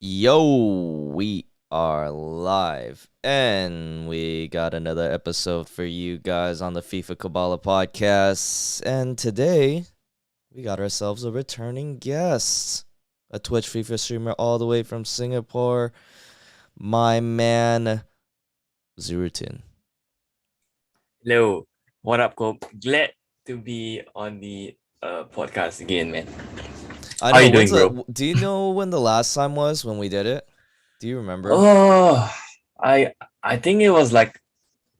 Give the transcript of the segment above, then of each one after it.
Yo, we are live and we got another episode for you guys on the FIFA Koballa podcast. And today we got ourselves a returning guest, a Twitch FIFA streamer all the way from Singapore, my man Zerruten. Hello, what up, Cope? Glad to be on the podcast again, man. I How know you doing, bro? do you know when the last time was when we did it? Do you remember? Oh, I think it was like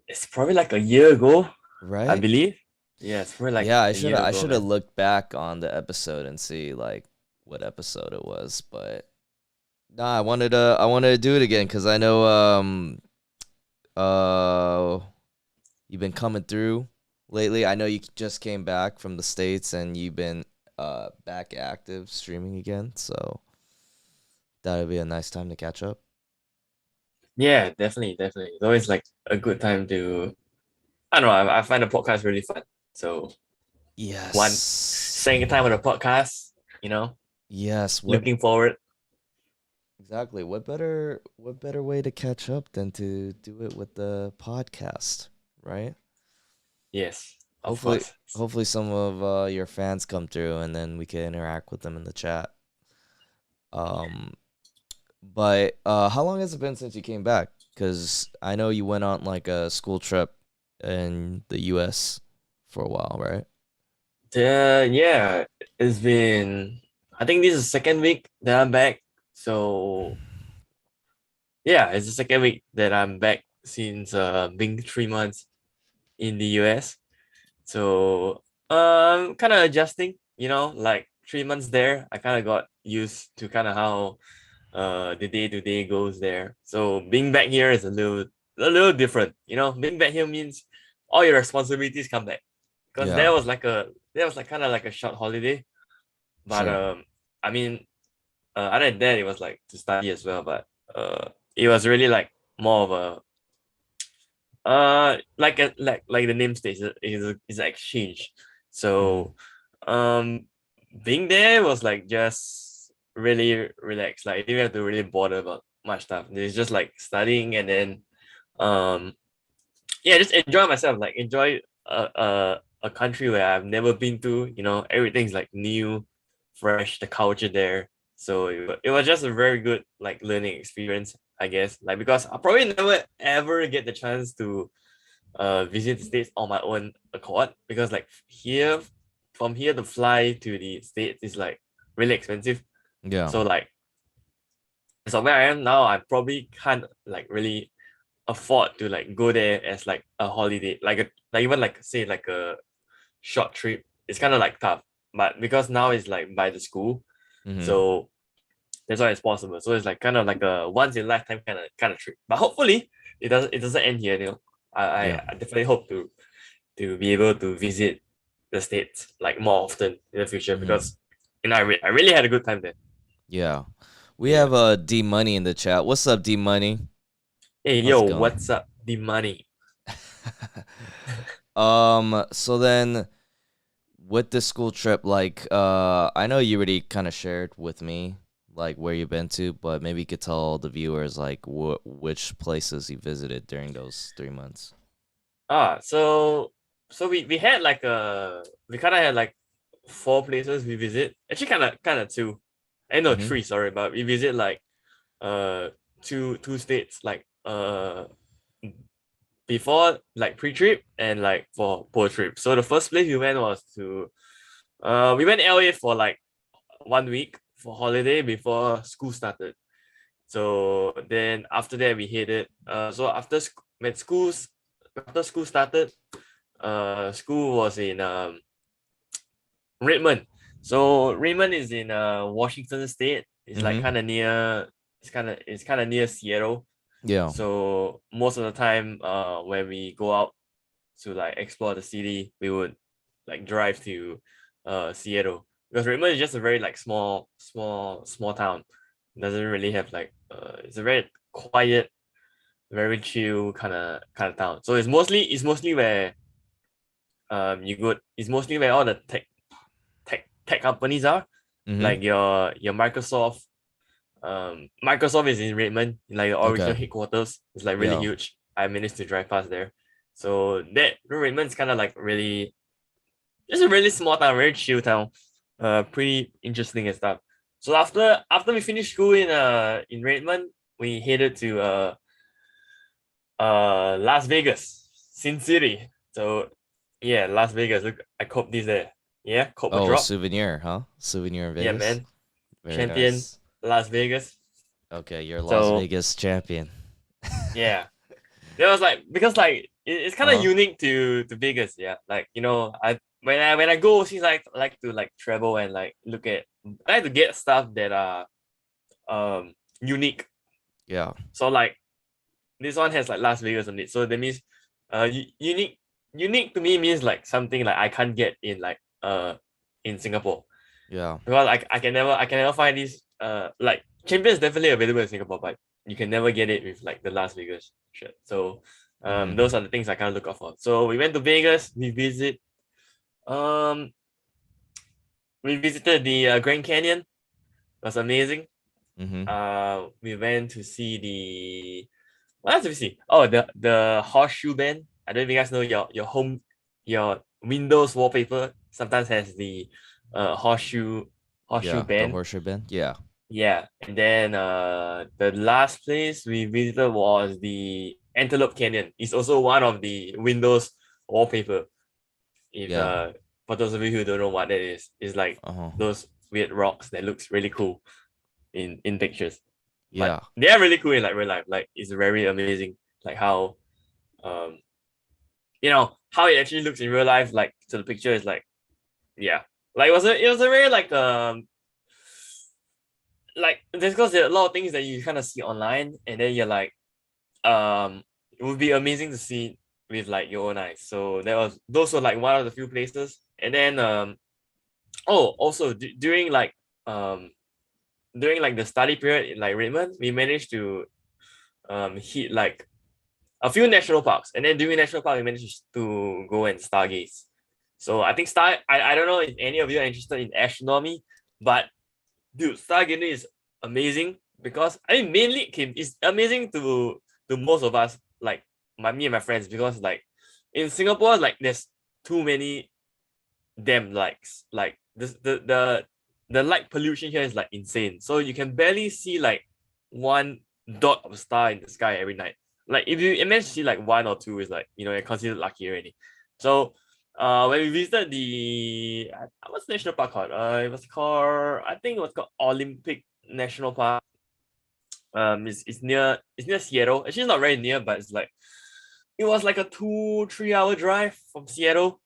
it's probably like a year ago, I Right? believe. Yeah, it's probably like Yeah, a year I ago, should have man. looked back on the episode and see like what episode it was, but nah, I wanted to do it again because I know uh you've been coming through lately. I know you just came back from the States and you've been back active streaming again, so that'll be a nice time to catch up. Yeah, definitely. It's always like a good time to. I don't know. I find the podcast really fun. So one Yes. second time on the podcast, you know, Yes, looking forward. exactly. What better way to catch up than to do it with the podcast, right? Yes, of Hopefully, course. hopefully some of your fans come through and then we can interact with them in the chat. Um, but how long has it been since you came back? Because I know you went on like a school trip in the U.S. for a while, right? Yeah, it's been. I think this is the second week that I'm back. So yeah, it's the second week that I'm back since being 3 months in the US. So kind of adjusting, like 3 months there. I kind of got used to kind of how the day to day goes there. So being back here is a little different. Being back here means all your responsibilities come back because Yeah, there was like kind of like a short holiday. But sure. I mean, other than that, it was like to study as well. But it was really like more of a like the name states, is an exchange. Mm. So um being there was like just really relaxed. Like I didn't have to really bother about much stuff. It's just like studying and then um yeah, just enjoy myself. Like enjoy a country where I've never been to. Everything's like new, fresh. The culture there. So it was just a very good like learning experience, I guess. Like because I probably never ever get the chance to visit the States on my own accord because like from here to fly to the States is like really expensive. Yeah, So like so where I am now, I probably can't like really afford to like go there as like a holiday, like even like say like a short trip. It's kind of like tough, but because now it's like by the school, mm-hmm. so that's why it's possible. So it's like kind of like a once in a lifetime kind of trip. But hopefully it doesn't end here. Yeah, I definitely hope to be able to visit the States like more often in the future mm-hmm. because I really had a good time there. Yeah. We Yeah. have D Money in the chat. What's up, D Money? Hey How's yo, it what's going? up? The money. So then with the school trip, like, I know you already kind of shared with me, like, where you've been to, but maybe you could tell the viewers, like, which places you visited during those 3 months. So we had like we kind of had like four places we visit. Actually, kind of two. I know Mm-hmm. three. Sorry, but we visit like uh two states like before like pre-trip and like for post-trip. So the first place we went was to we went LA for like 1 week for holiday before school started. So then after that we headed so when after school started, school was in Redmond. So Redmond is in Washington State. It's like Mm-hmm. kind of near. It's kind of near Seattle. Yeah. So most of the time, when we go out to like explore the city, we would like drive to Seattle because Redmond is just a very like small town. It doesn't really have like it's a very quiet, very chill kind of town. So it's mostly where you go. It's mostly where all the tech companies are, Mm-hmm. like your Microsoft. Microsoft is in Redmond, in like the original Okay. headquarters. It's like really Yeah. huge. I managed to drive past there. So that Redmond's kind of like really, it's a really small town, very chill town. Pretty interesting and stuff. So after we finished school in Redmond, we headed to Las Vegas, Sin City. So yeah, Las Vegas. Look, I coped this there. Yeah, cop a Oh, a drop. souvenir, huh? Souvenir in Yeah, Vegas. man. Very Champion nice. Las Vegas. Okay, you're Las So Vegas champion. yeah, there was like, because like it's kind of Uh-huh. unique to Vegas. Yeah, like I when I go overseas, like to like travel and like look at, I like to get stuff that are unique. Yeah. So like this one has like Las Vegas on it. So that means unique to me means like something like I can't get in Singapore. Yeah. Because I can never find this like champion is definitely available in Singapore, but you can never get it with like the Las Vegas shirt. So Mm-hmm. those are the things I kind of look out for. So we went to Vegas, um we visited the Grand Canyon. It was amazing. Mm-hmm. We went to see the, what else did we see? Oh, the horseshoe band. I don't know if you guys know your Windows wallpaper sometimes has the horseshoe Yeah. The band. horseshoe bend. Yeah. Yeah, and then the last place we visited was the Antelope Canyon. It's also one of the Windows wallpaper. If Yeah. For those of you who don't know what that is, it's like Uh-huh. those weird rocks that looks really cool in pictures, but Yeah. they are really cool in like real life. Like it's very amazing, like how um how it actually looks in real life. Like, so the picture is like, yeah, like it was a very like, there's because there are a lot of things that you kind of see online, and then you're like, it would be amazing to see with like your own eyes. So those were like one of the few places. And then also um during like the study period in like Redmond, we managed to hit like a few national parks, and then during national park we managed to go and stargaze. So I think I don't know if any of you are interested in astronomy, but dude, stargazing is amazing, because I mean mainly it's amazing to most of us, like me and my friends, because like in Singapore, like there's too many damn lights. Like this the light pollution here is like insane. So you can barely see like one dot of star in the sky every night. Like if you manage to see like one or two, is like you're considered lucky already. So when we visited the what's national park called? I think it was called Olympic National Park. It's near Seattle. Actually, it's not very near, but it's like it was like a 2-3 hour drive from Seattle.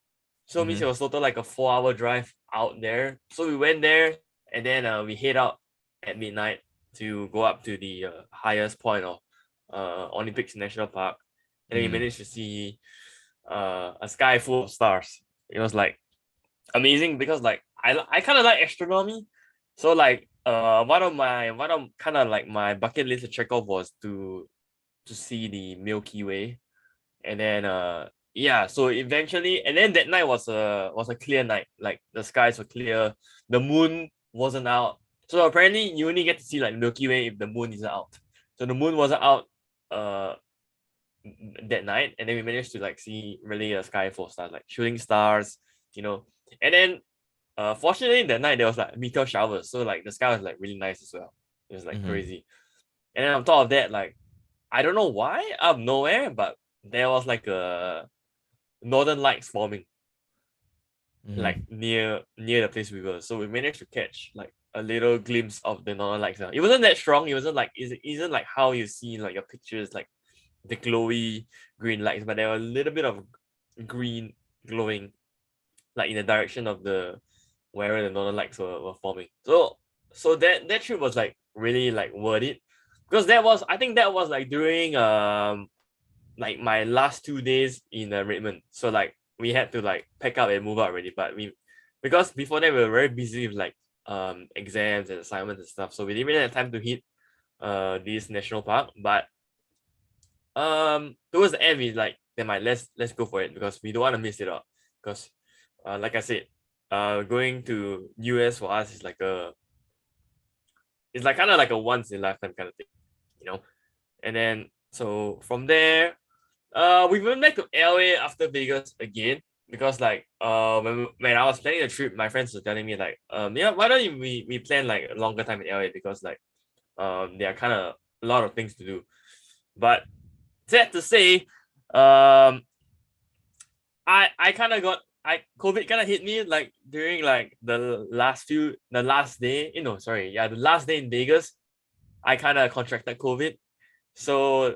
So it means Mm-hmm. it was total like a 4 hour drive out there. So we went there, and then we head out at midnight to go up to the highest point of Olympics National Park, and then we Mm-hmm. managed to see a sky full of stars. It was like amazing, because like I kind of like astronomy. So like one of kind of like my bucket list to check off was to see the Milky Way. And then yeah, so eventually, and then that night was a clear night. Like the skies were clear, the moon wasn't out. So apparently you only get to see like Milky Way if the moon isn't out. So the moon wasn't out uh that night, and then we managed to like see really a sky full of stars, like shooting stars, you know. And then fortunately that night there was like meteor showers, so like the sky was like really nice as well. It was like Mm-hmm. crazy. And then on top of that, like I don't know why out of nowhere, but there was like a northern lights forming, like Mm-hmm. near the place we were. So we managed to catch like a little glimpse of the northern lights. It wasn't that strong. It wasn't like it isn't like how you see like your pictures, like the glowy green lights, but there were a little bit of green glowing, like in the direction of the wherever the northern lights were forming. So that trip was like really like worth it, because I think that was like during like my last 2 days in Redmond. So like we had to like pack up and move out already. But because before that we were very busy with like exams and assignments and stuff. So we didn't really have time to hit this national park. But towards the end we like, then let's go for it, because we don't want to miss it out. because like I said, going to US for us is like it's like kind of like a once in a lifetime kind of thing, you know. And then so from there, we went back to LA after Vegas again because like when I was planning the trip, my friends were telling me like yeah, why don't we plan like a longer time in LA because like there are kind of a lot of things to do. But sad to say, I kind of got COVID kind of hit me like during like the last day, the last day in Vegas, I kind of contracted COVID. So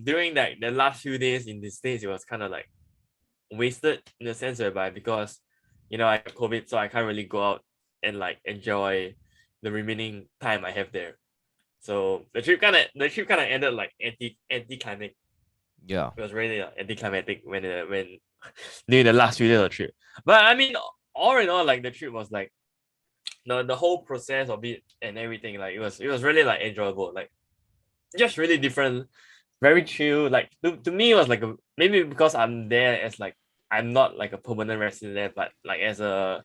during like the last few days in the States, it was kind of like wasted in the sense whereby because I have COVID, so I can't really go out and like enjoy the remaining time I have there. So the trip kind of ended like anticlimactic. Yeah. It was really anticlimactic when during the last few days of the trip. But I mean, all in all, like the trip was like the whole process of it and everything. Like it was really like enjoyable. Like just really different, very chill. Like to me, it was like maybe because I'm there as like I'm not like a permanent resident there, but like as a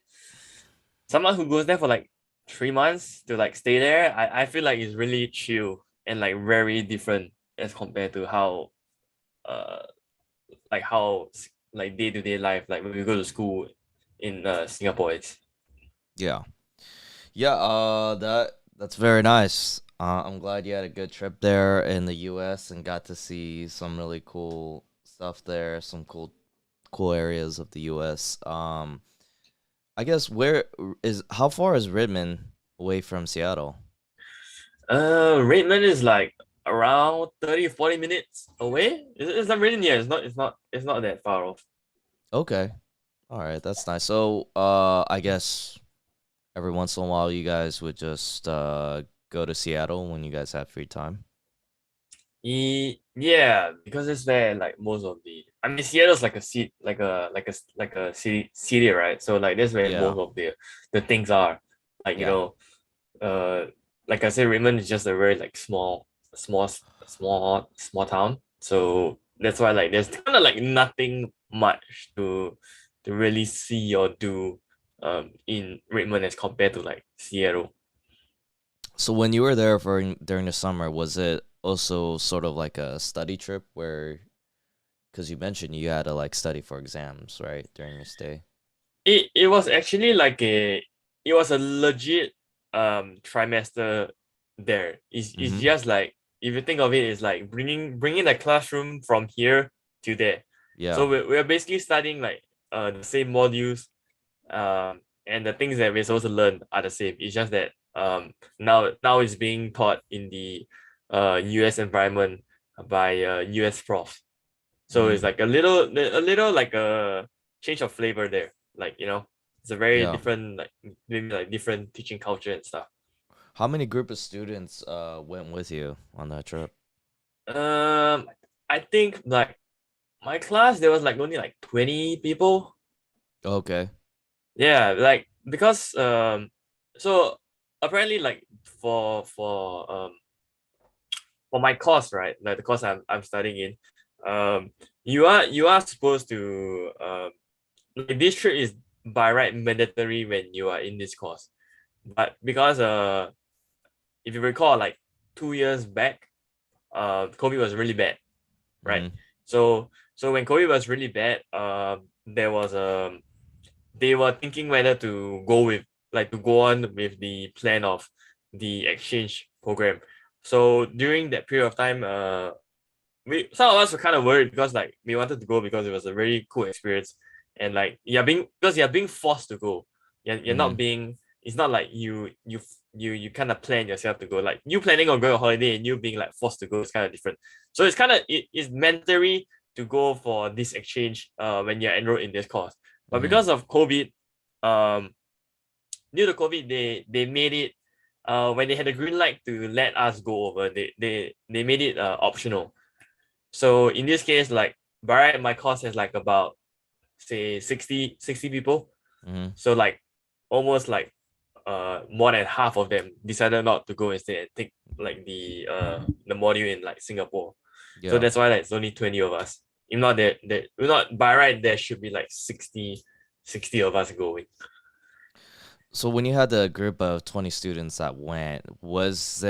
someone who goes there for like 3 months to like stay there, I feel like it's really chill and like very different as compared to how uh how like day-to-day life like when we go to school in Singapore is. Yeah. Yeah, that's very nice. I'm glad you had a good trip there in the US and got to see some really cool stuff there, some cool areas of the US. I guess how far is Redmond away from Seattle? Redmond is like around 30-40 minutes away. It's not really near. It's not that far off. Okay. All right, that's nice. So, I guess every once in a while you guys would just go to Seattle when you guys have free time. Yeah, because it's where like most of the I mean Seattle's like a city like a city, right? So like that's where Yeah. most of the things are. Like, Yeah. uh like I said, Raymond is just a very like small town. So that's why like there's kind of like nothing much to really see or do in Redmond as compared to like Seattle. So when you were there for during the summer, was it also sort of like a study trip where, because you mentioned you had to like study for exams, right, during your stay? It was actually like it was a legit trimester there. It's Mm-hmm. just like if you think of it, it's like bringing the classroom from here to there. Yeah. So we're basically studying like the same modules, and the things that we're supposed to learn are the same. It's just that now it's being taught in the US environment by US profs. So it's Mm, like a little like a change of flavor there. Like, it's a very yeah. different, like maybe like different teaching culture and stuff. How many group of students went with you on that trip? Um, I think like my class there was like only like 20 people. Okay. Yeah, like because so apparently like for my course, right? Like the course I'm studying in, you are supposed to like this trip is by right mandatory when you are in this course. But because if you recall like 2 years back, COVID was really bad, right? Mm-hmm. So when COVID was really bad, there was they were thinking whether to go on with the plan of the exchange program. So during that period of time, we some of us were kind of worried because like we wanted to go because it was a very cool experience, and like you're being forced to go. You're not Mm-hmm. being. It's not like you kind of plan yourself to go. Like you planning on going on holiday and you being like forced to go is kind of different. So it's mandatory to go for this exchange when you're enrolled in this course. But Mm-hmm. because of COVID, um due to COVID, they made it when they had a green light to let us go over, they made it optional. So in this case, like by right, my course has like about say 60 people. Mm-hmm. So like almost like more than half of them decided not to go instead and take like the module in like Singapore. So Yeah. that's why like it's only 20 of us. If not, that not by right there should be like 60 of us going. So when you had the group of 20 students that went, was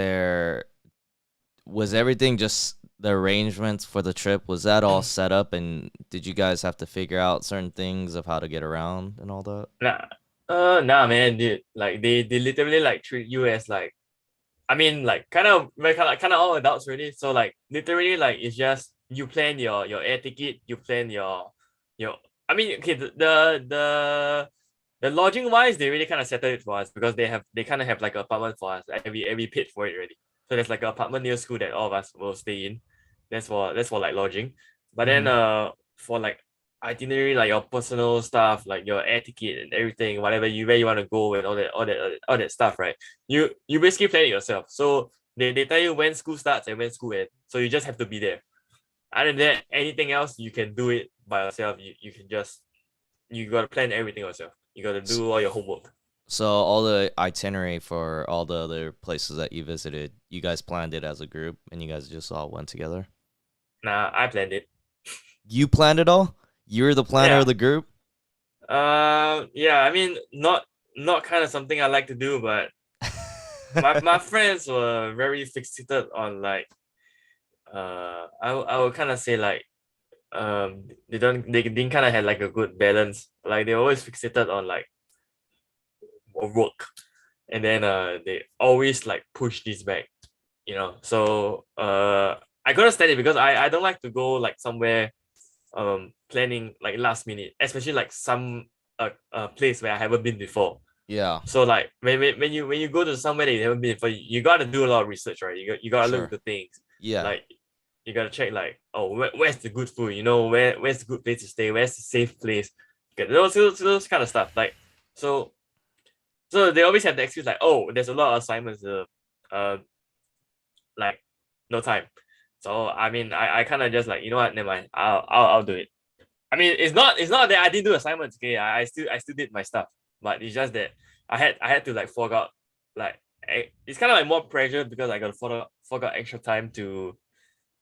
everything just the arrangements for the trip, was that all set up, and did you guys have to figure out certain things of how to get around and all that? Nah, nah, man, dude. Like they literally like treat you as like, I mean, like kind of all adults already. So like literally like it's just you plan your air ticket, you plan your. I mean, okay, the lodging wise, they really kind of settled it for us because they kind of have like an apartment for us. Like, we paid for it already. So there's like an apartment near school that all of us will stay in. That's for like lodging. But then Mm-hmm. for like itinerary, like your personal stuff, like your air ticket and everything, whatever you where you want to go and all that stuff, right? You basically plan it yourself. So they tell you when school starts and when school ends. So you just have to be there. Other than that, anything else you can do it by yourself. You can just you gotta plan everything yourself. You gotta do all your homework. So all the itinerary for all the other places that you visited, you guys planned it as a group, and you guys just all went together? Nah, I planned it. You planned it all? You're the planner of Yeah. the group? Yeah. I mean, not kind of something I like to do, but my friends were very fixated on like I would kind of say like they didn't kind of have like a good balance. Like they always fixated on like work, and then they always like push this back, So I gotta stand it because I don't like to go like somewhere planning like last minute, especially like some place where I haven't been before. Yeah, So like when you go to somewhere that you haven't been before, you gotta do a lot of research, right? You gotta look sure. at the things. Yeah. Like you gotta check like, oh, where's the good food? Where's the good place to stay? Where's the safe place? Okay, those kind of stuff. Like so so they always have the excuse like, oh, there's a lot of assignments. Uh like no time. So I mean, I kind of just like, you know what, never mind. I'll do it. I mean, it's not that I didn't do assignments. Okay, I still did my stuff, but it's just that I had to like fork out like it's kind of like more pressure because I got to fork out extra time to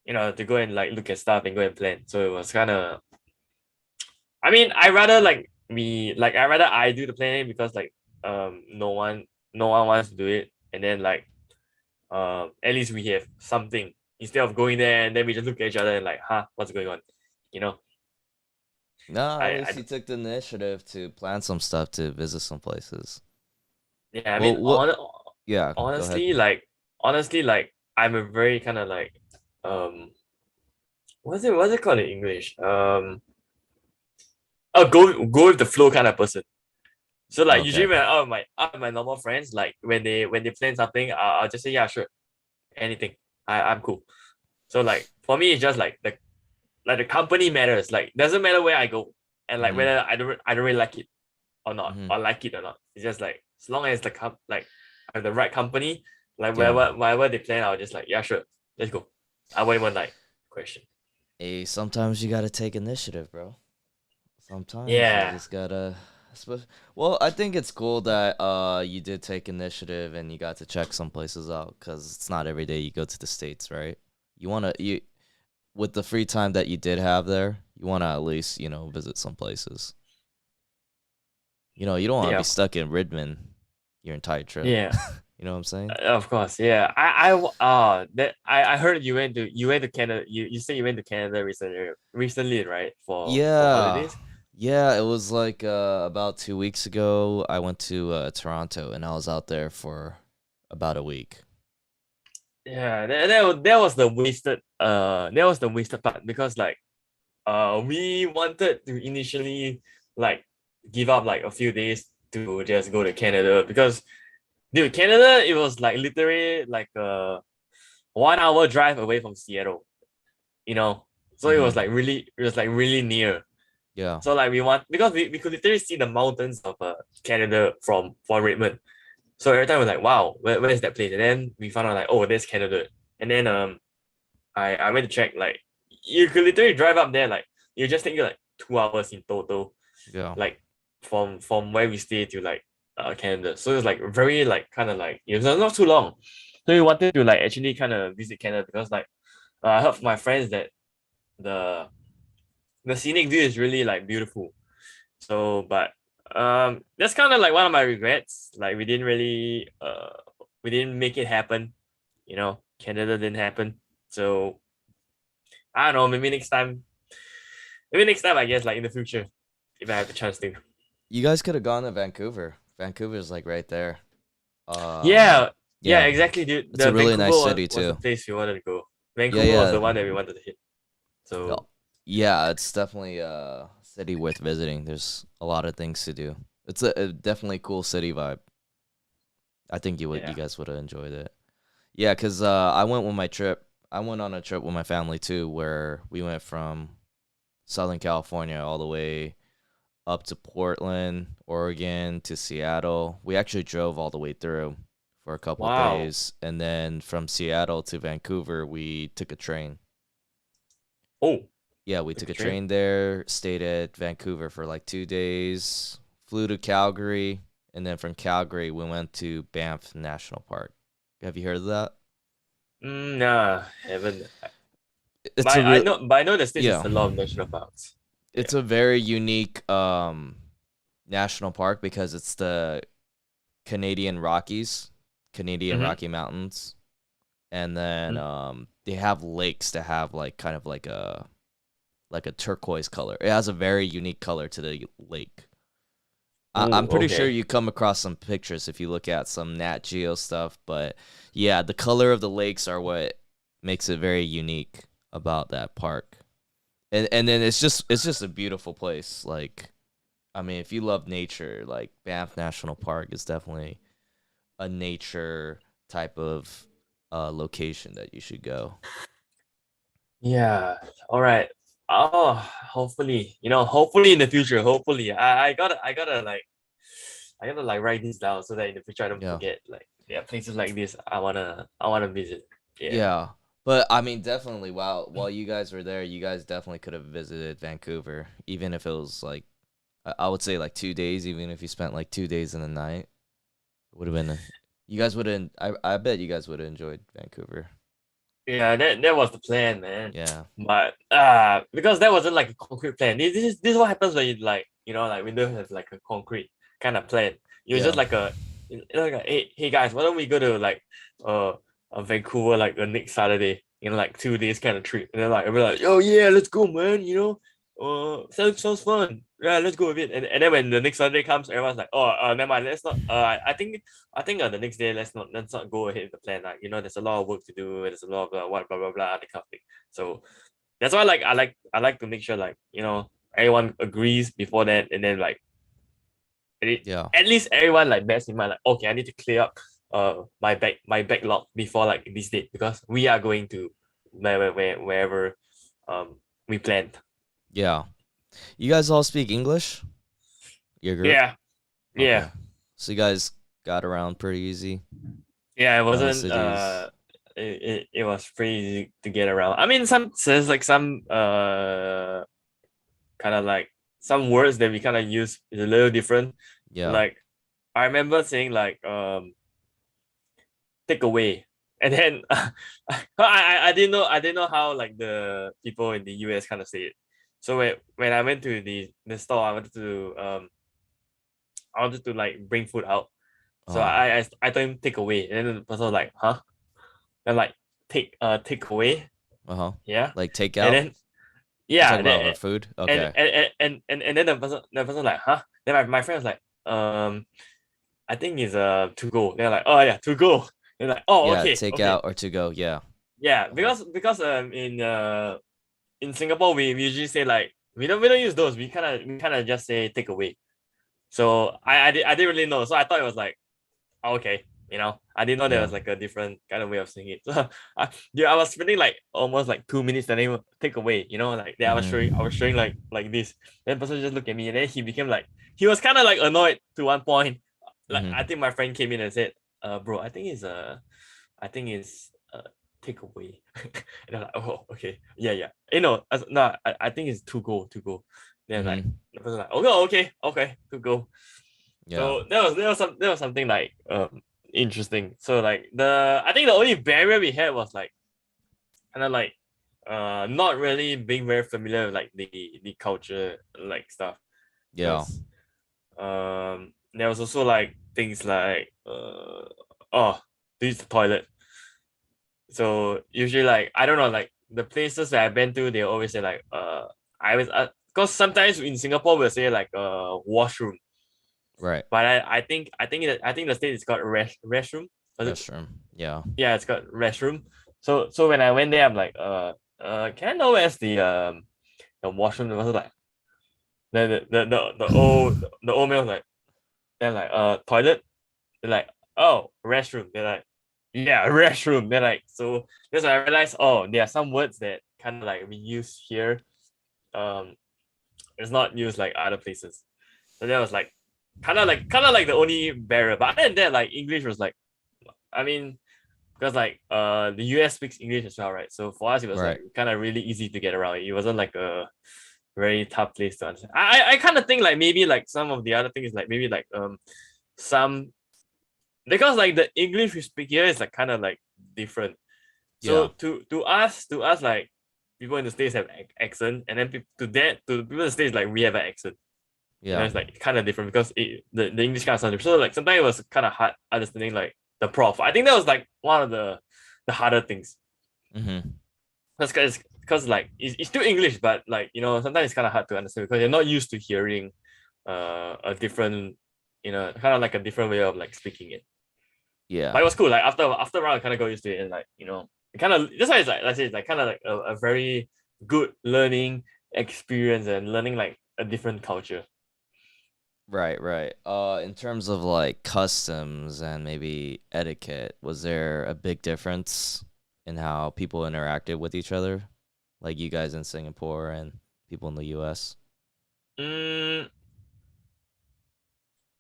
go and like look at stuff and go and plan. So it was kind of. I mean, I rather I do the planning because like no one wants to do it, and then like at least we have something instead of going there and then we just look at each other and like, huh, what's going on, you know? No, at least I you took the initiative to plan some stuff to visit some places. Yeah, I mean, Well, what? Yeah, go ahead. honestly, like I'm a very kind of like what's it called in English? A go with the flow kind of person. So like usually Okay. when my normal friends, like when they plan something, I'll just say yeah, sure, anything. I'm cool. So like for me it's just like the company matters. Like doesn't matter where I go and like Mm-hmm. whether I don't really like it or not Mm-hmm. or like it or not. It's just like as long as like I have the right company, like Yeah. whatever they plan, I'll just like yeah, sure, let's go. I won't even like question. Hey, sometimes you gotta take initiative, bro. Sometimes you Yeah, just gotta. Well, I think it's cool that you did take initiative and you got to check some places out because it's not every day you go to the States, right? You with the free time that you did have there, you wanna at least visit some places. You don't want to yeah, be stuck in Redmond your entire trip. yeah. You know what I'm saying? Of course, yeah. That I heard you went to Canada. You said you went to Canada recently, right? For Yeah. holidays. Yeah, it was like about 2 weeks ago. I went to Toronto and I was out there for about a week. Yeah, that was the wasted part because like we wanted to initially like give up like a few days to just go to Canada because dude, Canada it was like literally like a 1 hour drive away from Seattle, you know. So Mm-hmm. it was like really near. Yeah. So like we want because we could literally see the mountains of Canada from Redmond. So every time we're like, wow, where's that place? And then we found out like, oh, there's Canada. And then I went to check like you could literally drive up there like you just take you like 2 hours in total, Yeah. like from where we stay to like Canada. So it was like very like kind of like it was not too long. So we wanted to like actually kind of visit Canada because like I heard from my friends that the the scenic view is really like beautiful. So, but that's kind of like one of my regrets. Like we didn't make it happen. You know, Canada didn't happen. So I don't know. Maybe next time. Maybe next time, I guess, like in the future, if I have the chance to. You guys could have gone to Vancouver. Vancouver's like right there. Um, Yeah, yeah, yeah, exactly, dude. it's a The really Vancouver nice city was the too. place we wanted to go. Yeah, Vancouver was the yeah, one that we wanted to hit. yeah, So yeah. It's definitely a city worth visiting. There's a lot of things to do. It's a definitely cool city vibe. I think you yeah. guys would have enjoyed it. Yeah, cause I went with my trip. I went on a trip with my family too, where we went from Southern California all the way up to Portland, Oregon to Seattle. We actually drove all the way through for a couple Wow. days, and then from Seattle to Vancouver, we took a train. Oh, Yeah, we took took a a train. train there, stayed at Vancouver for like 2 days, flew to Calgary, and then from Calgary we went to Banff National Park. Have you heard of that? Nah, haven't. It's a real But I know the states has yeah. a lot of national parks. It's Yeah. a very unique national park because it's the Canadian Rockies, Canadian Mm-hmm. Rocky Mountains, and then Mm. they have lakes that have like kind of like a turquoise color. It has a very unique color to the lake. Oh, I'm pretty sure okay. you come across some pictures if you look at some Nat Geo stuff, but yeah, the color of the lakes are what makes it very unique about that park. And then it's just a beautiful place. Like I mean, if you love nature, like Banff National Park is definitely a nature type of location that you should go. Yeah. All right. Oh, hopefully, hopefully in the future, hopefully, I gotta like write this down so that in the future I don't Yeah. forget. Like, yeah, places like this, I wanna visit. Yeah. Yeah. But I mean, definitely while you guys were there, you guys definitely could have visited Vancouver, even if it was like I would say like 2 days, even if you spent like 2 days and a night. It would have been you guys would have I bet you guys would have enjoyed Vancouver. Yeah, that was the plan, man. Yeah. But because that wasn't like a concrete plan. This is what happens when you like like Windows has like a concrete kind of plan. It was just Yeah. like hey guys, why don't we go to like uh Vancouver like the next Saturday, like 2 days kind of trip. And then like we're like, oh yeah, let's go, man. Sounds fun. Yeah, let's go with it. And then when the next Saturday comes, everyone's like, oh, never mind. Let's not. I think the next day let's not go ahead with the plan. Like there's a lot of work to do. There's a lot of what blah blah blah that kind of thing. So that's why I like to make sure like everyone agrees before that, and then like Yeah. at least everyone like bears in mind like, okay, I need to clear up my backlog before like this date because we are going to wherever we planned. Yeah. You guys all speak English? Your group? Yeah, yeah. Okay. So you guys got around pretty easy Yeah, it around the wasn't cities. it was pretty easy to get around. I mean there's like some kind of like some words that we kind of use is a little different. Yeah. Like I remember saying like take away. And then I didn't know how like the people in the US kind of say it. So when I went to the store, I wanted to like bring food out. So Uh-huh. I told him take away, and then the person was like, huh? And like take away, Uh-huh. yeah. Like And takeout? then You yeah, talking and about then, for food? and Okay. and and then the person like, huh? Then my friend was like, I think it's to go. They're like, oh yeah, to go. They're like, oh Yeah, okay, okay. takeout or to go. Yeah. Yeah, Uh-huh. because in Singapore we usually say like we don't use those. We kind of just say take away. So I didn't really know. So I thought it was like, oh, okay, I didn't know there Yeah. was like a different kind of way of saying it. So I was spending like almost like 2 minutes and then take away. Like I was showing Mm-hmm. like this. Then the person just looked at me and then he became like he was kind of like annoyed to one point. Like I Mm-hmm. think my friend came in and said, bro, I think it's takeaway. And I'm like, oh, okay, yeah, yeah. No, I think it's to go. Then like Mm-hmm. the person like, okay, to go. Yeah. So that was something like interesting. So like I think the only barrier we had was like kind of like not really being very familiar with like the culture like stuff, Yeah. because there was also like things like oh, to use the toilet. So usually like I don't know, like the places that I've been to, they always say like I was because sometimes in Singapore we'll say like washroom, Right. but I think the state is called restroom. Was it? Restroom. Yeah. Yeah, it's got restroom. So when I went there, I'm like can I know where's the washroom? It was like the old man was like, they're like toilet. They're like, oh, restroom. They're like, yeah, restroom. They're like, so because I realized, oh, there are some words that kind of like we use here. Um, it's not used like other places. So that was like kind of like the only barrier. But other than that, like English was like, I mean, because like the US speaks English as well, right? So for us, it was Right. like kind of really easy to get around. It wasn't like a very tough place to understand. I kind of think like maybe like some of the other things like maybe like some, because like the English we speak here is like kind of like different. So Yeah. to us like people in the States have accent, and then to the people in the States like we have an accent. Yeah. It's like kind of different because the English kind of sounds different. So like sometimes it was kind of hard understanding like the prof. I think that was like one of the harder things. Mm-hmm. Because like it's still English, but like sometimes it's kind of hard to understand because you're not used to hearing a different, kind of like a different way of like speaking it. But Yeah. it was cool. Like after a while, I kind of got used to it, and like it kind of, that's why it's like, let's say it's like kind of like a very good learning experience and learning like a different culture. Right, right. In terms of like customs and maybe etiquette, was there a big difference in how people interacted with each other? Like you guys in Singapore and people in the US? Mm,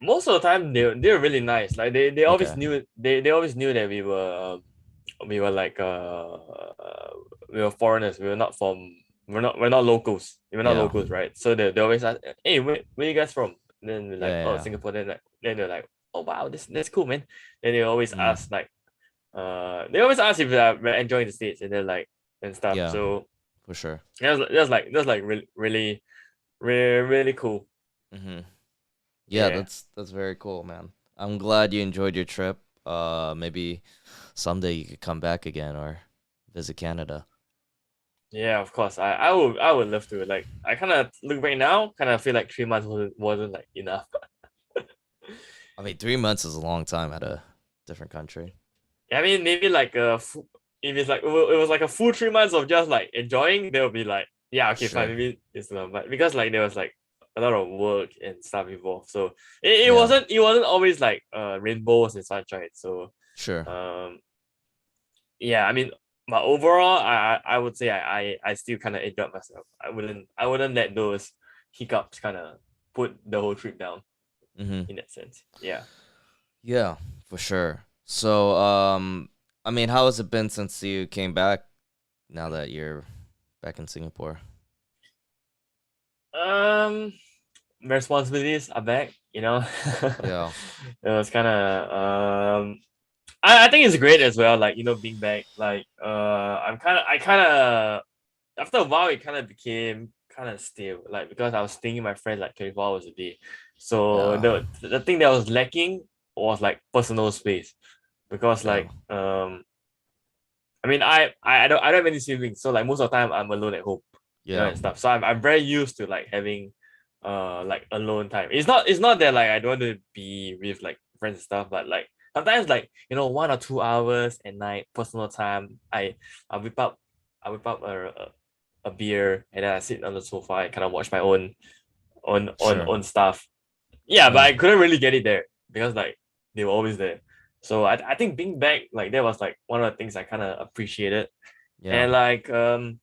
Most of the time they're really nice. Like they always Okay. knew, they always knew that we were like we were foreigners. We're not locals. We're not Yeah. locals, right? So they always ask, hey, where you guys from? And then we're like, Yeah, oh, yeah. Singapore. Then they're like, oh wow, that's cool, man. Then they always Mm. ask like they always ask if we're enjoying the States, and then like and stuff. Yeah, So for sure. that's like really cool. Mm-hmm. Yeah, Yeah. that's very cool, man. I'm glad you enjoyed your trip. Maybe someday you could come back again or visit Canada. Yeah, of course. I would love to. Like I kind of look back now, kind of feel like 3 months wasn't like enough. I mean, 3 months is a long time at a different country. I mean, maybe like if it's like it was like a full 3 months of just like enjoying, they'll be like, yeah, okay, fine, Sure. maybe it's not. But because like there was like a lot of work and stuff involved, so it Yeah, wasn't always like rainbows and sunshine. So sure. um yeah, I mean, but overall, I would say I still kind of enjoyed myself. I wouldn't let those hiccups kind of put the whole trip down Mm-hmm. in that sense. Yeah. Yeah, for sure. So, I mean, how has it been since you came back now that you're back in Singapore? Um, Responsibilities are back. Yeah, It was kind of I think it's great as well. Like being back. Like I kind of after a while it kind of became kind of stale. Like because I was staying with my friends like 24 hours a day. So yeah, the thing that was lacking was like personal space, because yeah, like I mean I don't have any siblings, so like most of the time I'm alone at home, yeah, and stuff. So I'm very used to like having like alone time. It's not that like I don't want to be with like friends and stuff, but like sometimes like 1 or 2 hours at night personal time. I whip up I whip up a beer, and then I sit on the sofa and kind of watch my sure. own stuff. Yeah, but Yeah, I couldn't really get it there because like they were always there. So I think being back, like that was like one of the things I kind of appreciated. yeah, And like like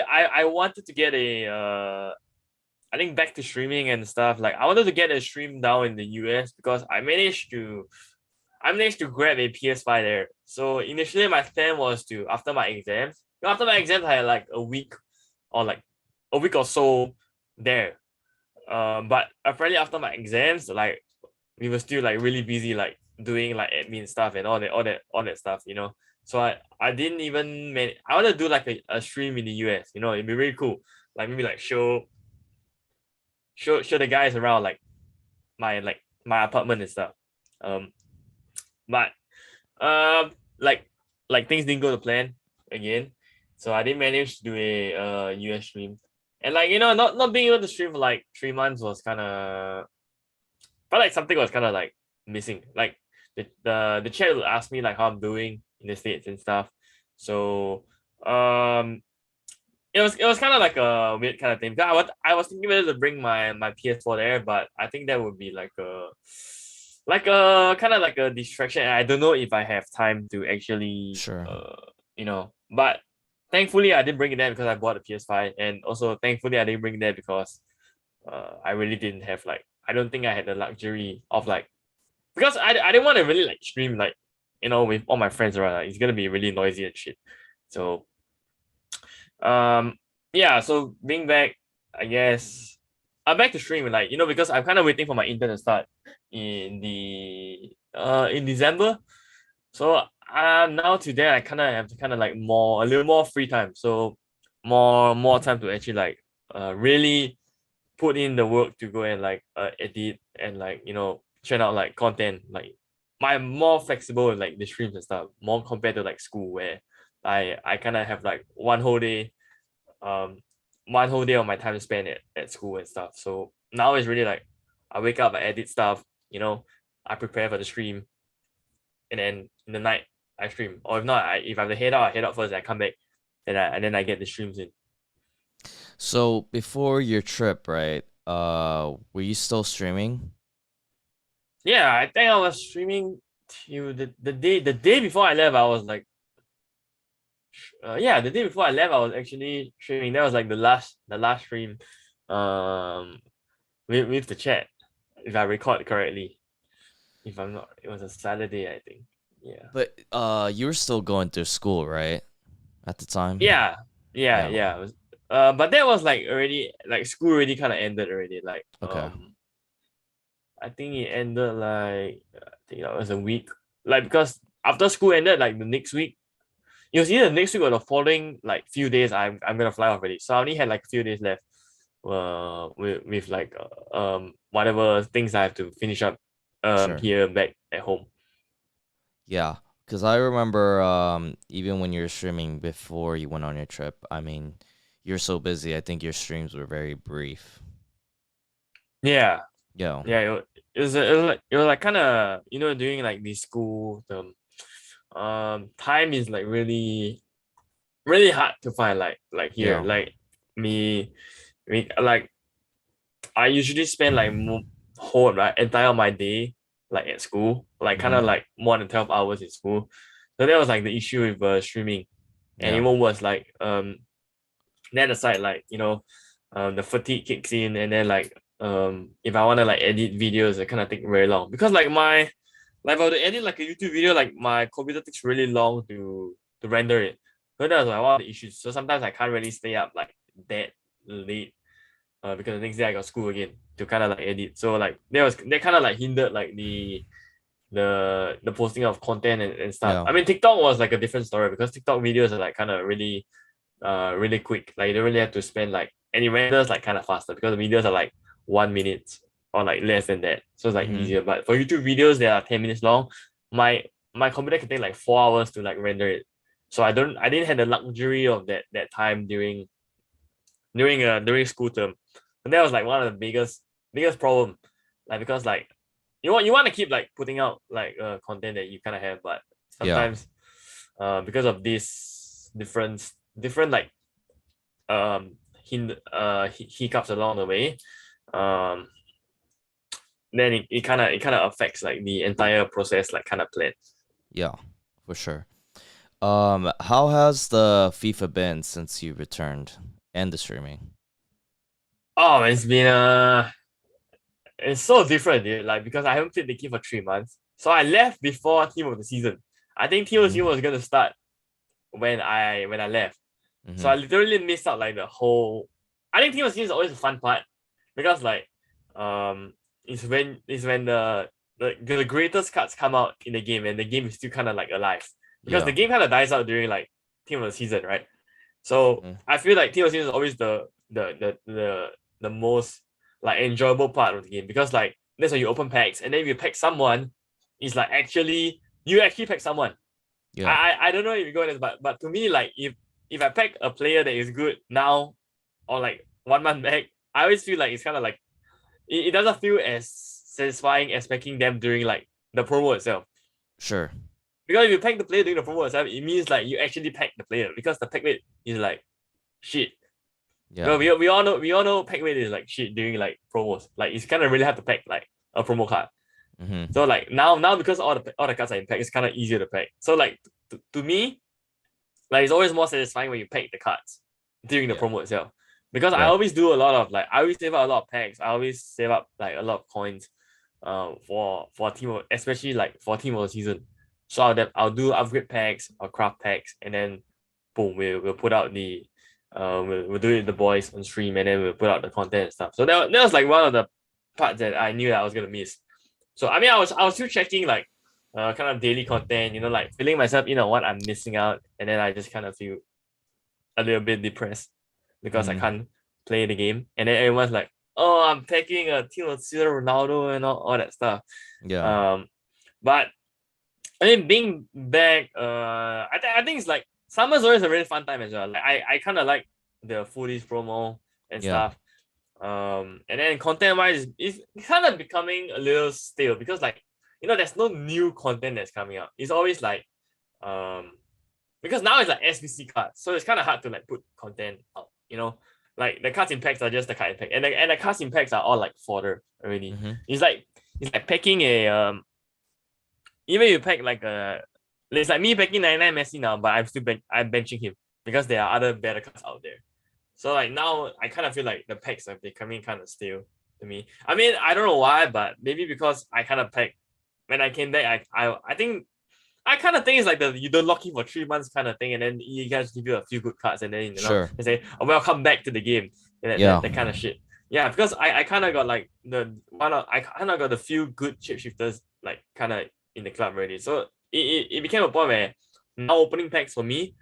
I wanted to get a I think back to streaming and stuff. Like I wanted to get a stream down in the US because I managed to grab a PS5 there. So initially my plan was to, after my exams. After my exams I had like a week or so there. But apparently after my exams, like we were still like really busy like doing like admin stuff and all that stuff. So I didn't even I want to do like a stream in the US. You know, it'd be really cool. Like maybe like show the guys around my apartment and stuff. Um, but um, like things didn't go to plan again, so I didn't manage to do a US stream. And like not being able to stream for like 3 months was kind of felt like something was kind of like missing. Like the chat will ask me like how I'm doing in the States and stuff. So it was kind of like a weird kind of thing. Because I was thinking whether to bring my PS4 there, but I think that would be like a kind of like a distraction. I don't know if I have time to actually Sure. but thankfully I didn't bring it there because I bought a PS5, and also thankfully I didn't bring it there because I really didn't have like I don't think I had the luxury of like because I didn't want to really like stream like with all my friends around. Like, it's gonna be really noisy and shit. So yeah, so being back, I guess I'm back to stream like because I'm kind of waiting for my intern to start in December. So now today I kind of have to kind of like a little more free time. So more time to actually like really put in the work to go and like edit and like churn out like content. Like I'm more flexible with like the streams and stuff more compared to like school where I kind of have like um one whole day of my time to spend at school and stuff. So now it's really like I wake up, I edit stuff, I prepare for the stream, and then in the night I stream. Or if not, if I have to head out, I head out first. I come back, and then I get the streams in. So before your trip, right? Were you still streaming? Yeah, I think I was streaming till the day before I left. I was like, yeah, the day before I left, I was actually streaming. That was like the last stream, um, with the chat, if I record correctly. If I'm not, it was a Saturday, I think. Yeah. But you were still going through school, right? At the time? Yeah, yeah, Yeah. yeah. It was, but that was like already like school already kind of ended already. Like Okay. I think it ended like I think that was a week. Like because after school ended, like the next week, it was either the next week or the following like few days. I'm gonna fly off already. So I only had like a few days left. With like whatever things I have to finish up Sure. here back at home. Yeah. Because I remember even when you were streaming before you went on your trip, I mean, you're so busy. I think your streams were very brief. Yeah, Yeah. yeah. It was like kind of doing like the school term. Time is like really really hard to find like here Yeah. like me like I usually spend like whole like entire my day like at school like kind of Mm-hmm. like more than 12 hours in school. So that was like the issue with streaming. And Yeah. even worse, like then aside like the fatigue kicks in, and then like if I want to like edit videos it kind of take very long because like if I were to edit like a YouTube video, like my computer takes really long to render it. So that's like one of the issues. So sometimes I can't really stay up like that late, because the next day I got school again to kind of like edit. So like that kind of like hindered like the posting of content and stuff. Yeah. I mean TikTok was like a different story because TikTok videos are like kind of really quick. Like you don't really have to spend like, and it renders like kind of faster because the videos are like 1 minute or like less than that. So it's like Mm-hmm. easier. But for YouTube videos that are 10 minutes long, my computer can take like 4 hours to like render it. So I didn't have the luxury of that time during school term. And that was like one of the biggest problem. Like because like you want to keep like putting out like content that you kind of have, but Yeah. sometimes because of this different like hiccups along the way, um then it kind of affects like the entire process like kind of plan. Yeah. For sure. How has the FIFA been since you returned and the streaming? Oh, it's so different, dude. Like because I haven't played the game for 3 months, so I left before team of the season. I think team of the Mm-hmm. season was gonna start when I left. So Mm-hmm. I literally missed out like the whole. I think team of the season is always a fun part because like it's when the greatest cards come out in the game and the game is still kind of like alive. because the Yeah. game kind of dies out during like team of the season, right? So Mhm. I feel like team of the season is always the most like enjoyable part of the game, because like that's when you open packs, and then if you pack someone, it's like actually you actually pack someone. Yeah. I don't know if you go this, but to me, like if I pack a player that is good now or like 1 month back, I always feel like it's kind of like it doesn't feel as satisfying as packing them during like the promo itself. Sure. Because if you pack the player during the promo itself, it means like you actually pack the player, because the pack rate is like shit. Yeah. Well, we all know pack rate is like shit during like promos. Like it's kind of really hard to pack like a promo card. So Mm-hmm. like now because all the cards are in pack, it's kind of easier to pack. So like to me, like it's always more satisfying when you pack the cards during the Yeah. promo itself. Because I Right. always do a lot of like I always save up a lot of packs. I always save up like a lot of coins, for team of, especially like for team of the season. So I'll do upgrade packs or craft packs, and then boom, we'll put out the we'll do it with the boys on stream, and then we'll put out the content and stuff. So that was like one of the parts that I knew that I was gonna miss. So I mean I was still checking like kind of daily content, like feeling myself, what I'm missing out, and then I just kind of feel a little bit depressed because I Mm-hmm. can't play the game. And then everyone's like, "Oh, I'm taking a team of Cristiano Ronaldo and all that stuff." Yeah. Um, but I mean, being back, I think it's like summer's always a really fun time as well. Like I kind of like the foodies promo and Yeah. stuff. And then content wise, it's kind of becoming a little stale, because like there's no new content that's coming out. It's always like um because now it's like SBC cards, so it's kind of hard to like put content out. Like the cards in packs are just the card in pack, and the cards in packs are all like fodder already. Mm-hmm. It's like packing a even you pack like a, it's like me packing 99 Messi now, but I'm benching him because there are other better cards out there. So like now I kind of feel like the packs are becoming kind of stale to me. I mean, I don't know why, but maybe because I kind of packed when I came back. I think I kind of think it's like you don't lock in for 3 months kind of thing, and then you guys give you a few good cards, and then Sure. they say, "Oh, welcome back to the game," and Yeah. that kind of shit. Yeah, because I kind of got like I kind of got a few good shapeshifters like kind of in the club already. So it became a point where now opening packs for me,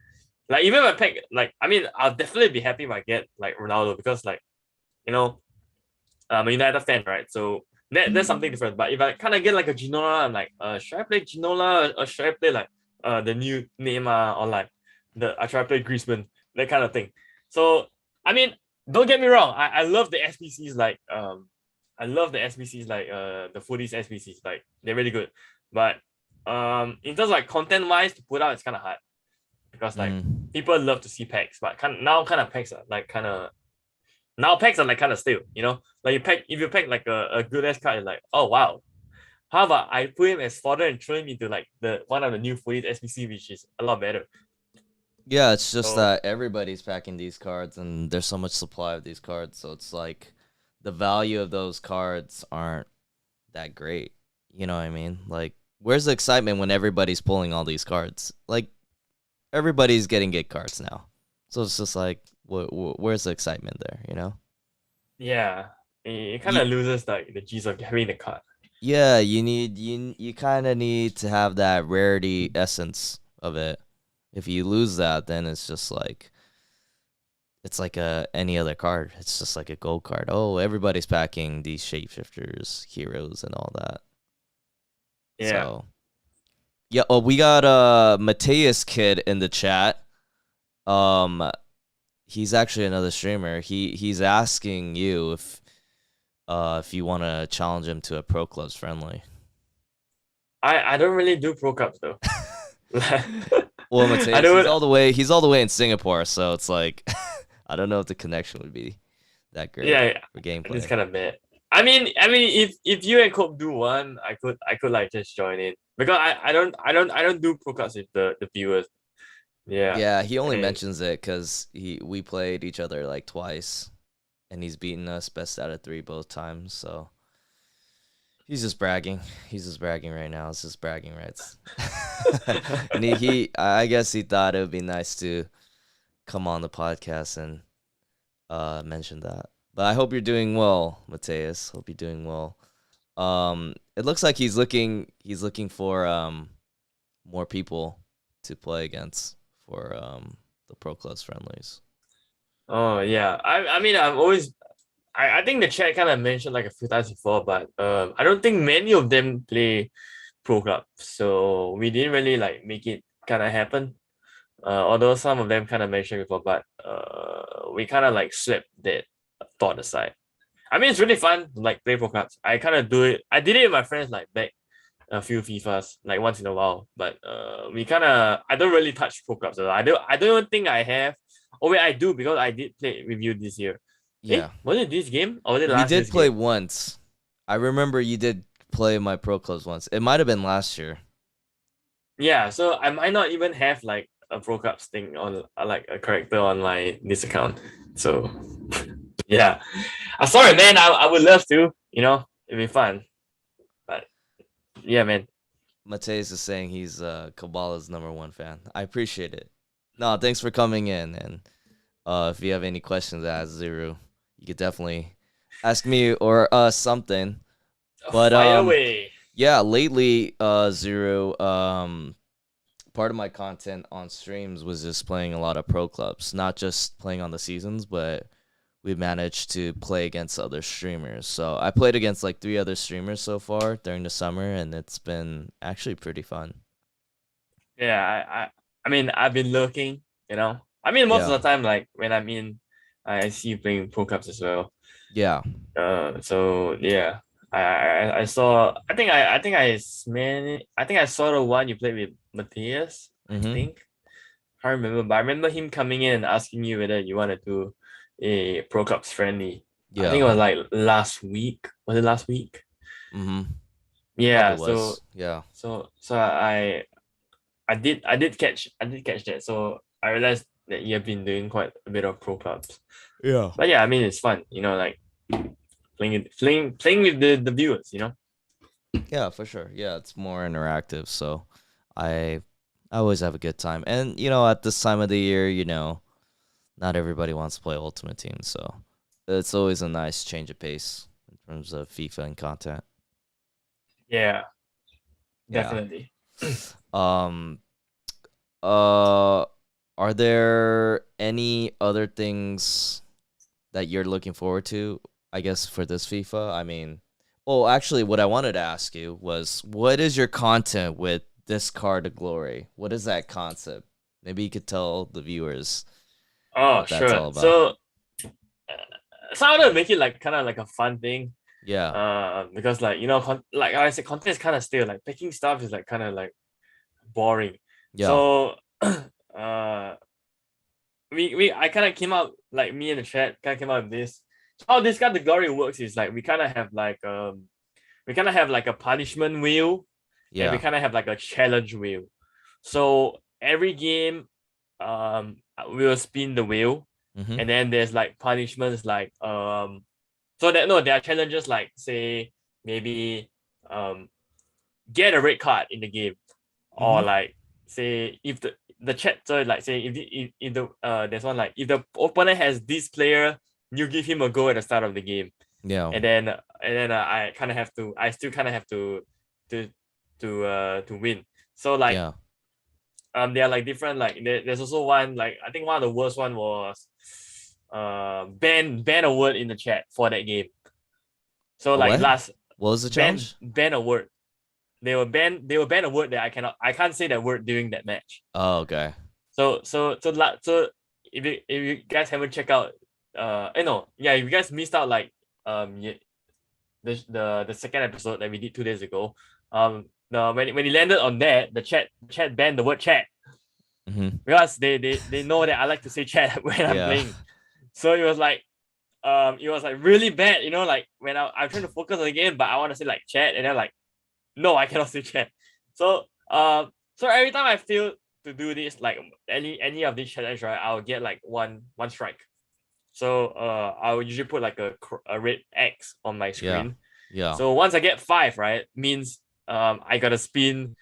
like even if I pack, like I mean I'll definitely be happy if I get like Ronaldo, because like you know I'm a United fan, right? So that's something different. But if I kind of get like a Ginola, I'm like, should I play Ginola, or should I play like the new Neymar, or like I try to play Griezmann, that kind of thing. So I mean, don't get me wrong, I love the SBCs, like I love the SBCs, like the Footies SBCs, like they're really good. But in terms of like content wise to put out, it's kind of hard, because like Mm-hmm. people love to see packs, but now kind of packs are like kind of now packs are like kind of stale, Like if you pack like a good ass card, you're like, oh wow. How about I put him as fodder and throw him into like the one of the new Footy SBC, which is a lot better. Yeah, it's just So that everybody's packing these cards and there's so much supply of these cards, so it's like the value of those cards aren't that great. You know what I mean? Like, where's the excitement when everybody's pulling all these cards? Like, everybody's getting good cards now. So it's just like, where's the excitement there, you know? yeah, it kind You, of loses like the G's of having the card. yeah, you kind of need to have that rarity essence of it. If you lose that, then it's just like it's like any other card. It's just like a gold card. Oh, everybody's packing these shapeshifters, heroes, and all that. Yeah. So yeah. Oh, we got Mateus Kid in the chat. Um, he's actually another streamer. He's asking you if you want to challenge him to a pro clubs friendly. I don't really do pro cups though. Well, I Mateus, don't. he's all the way in Singapore, so it's like I don't know if the connection would be that great Yeah, for it's gameplay. kind of bad. I mean, if you and Cope do one, I could like just join in, because I don't do pro cups with the viewers. Yeah, Yeah, he only and mentions it because we played each other like twice, and he's beaten us best out of 3 both times. So he's just bragging. He's just bragging right now. It's just bragging rights. And I guess he thought it would be nice to come on the podcast and mention that. But I hope you're doing well, Mateus. Hope you're doing well. It looks like he's looking for more people. to play against for the Pro Clubs friendlies. Oh yeah. I mean I think the chat kind of mentioned like a few times before, but I don't think many of them play pro club, so we didn't really like make it kind of happen. Although some of them kind of mentioned before, but we kind of like swept that thought aside. I mean, it's really fun to like play pro clubs. I kind of do it. I did it with my friends like back a few FIFAs like once in a while, but we kind of I don't really touch pro clubs at all. I don't even think I have. Oh wait, I do because I did play with you this year. Yeah, Was it this game or was it we last did year's play game? once. I remember you did play my Pro Clubs once. It might have been last year. Yeah, so I might not even have like a pro clubs thing on like a character on my this account. So yeah, I'm sorry, man. I would love to. It'd be fun. But yeah, man. Mateus is saying he's Kaballa's #1 fan. I appreciate it. No, thanks for coming in. And if you have any questions as Zero, you could definitely ask me or something. But Fire away. yeah, lately, Zero, part of my content on streams was just playing a lot of pro clubs, not just playing on the seasons, but we managed to play against other streamers. So I played against like 3 other streamers so far during the summer, and it's been actually pretty fun. Yeah, I mean I've been looking. I mean most of Yeah, the time like when I'm in, I see you playing pro clubs as well. yeah. So yeah. I saw. I think I saw the one you played with Matthias. I Mhm. think. Can't remember, but I remember him coming in and asking you whether you want to do a Pro Clubs friendly. I think it Yeah. was like last week. Was it last week? Mhm. Probably Yeah. So was. Yeah. so so I did catch that. So I realized that you have been doing quite a bit of Pro Clubs. Yeah. But yeah, I mean it's fun. Like playing with the viewers. Yeah, for sure. Yeah, it's more interactive, so I I always have a good time. And at this time of the year, not everybody wants to play Ultimate Team, so it's always a nice change of pace in terms of FIFA and content. Yeah, Yeah. definitely. Um uh are there any other things that you're looking forward to, I guess, for this FIFA? I mean, oh, actually, what I wanted to ask you was, what is your content with this card of glory? What is that concept? Maybe you could tell the viewers Oh, what that's sure. all about. So I want to make it like kind of like a fun thing. Yeah, Because like like I said, content is kind of stale. Like picking stuff is like kind of like boring. yeah, So we I kind of came out like me and the chat kind of came out with this. So how this kind of glory works is like we kind of have like a punishment wheel, and we yeah. kind of have like a challenge wheel. So every game, we'll spin the wheel, Mm-hmm. and then there's like punishments like so that no there are challenges like say maybe um get a red card in the game, or Mm-hmm. like say if the chat, so like say if the there's one like if the opponent has this player, you give him a go at the start of the game, Yeah, and then I still kind of have to to win. So like yeah. there are like different like there's also one like I think one of the worst one was ban a word in the chat for that game. So A like what? last What was the challenge? ban a word. They will ban a word that I can't say that word during that match. Oh, okay. So if you guys haven't checked out no yeah if you guys missed out like the second episode that we did 2 days ago, when he landed on that, the chat banned the word chat Mm-hmm. because they know that I like to say chat when I'm Yeah, playing. So it was like really bad, like when I'm trying to focus on the game, but I want to say like chat, and then like no, I cannot say chat. So so every time I feel to do this, like any of these challenge, right, I'll get like one strike. So I will usually put like a red X on my yeah, screen. yeah. So once I get 5, right, means I gotta spin.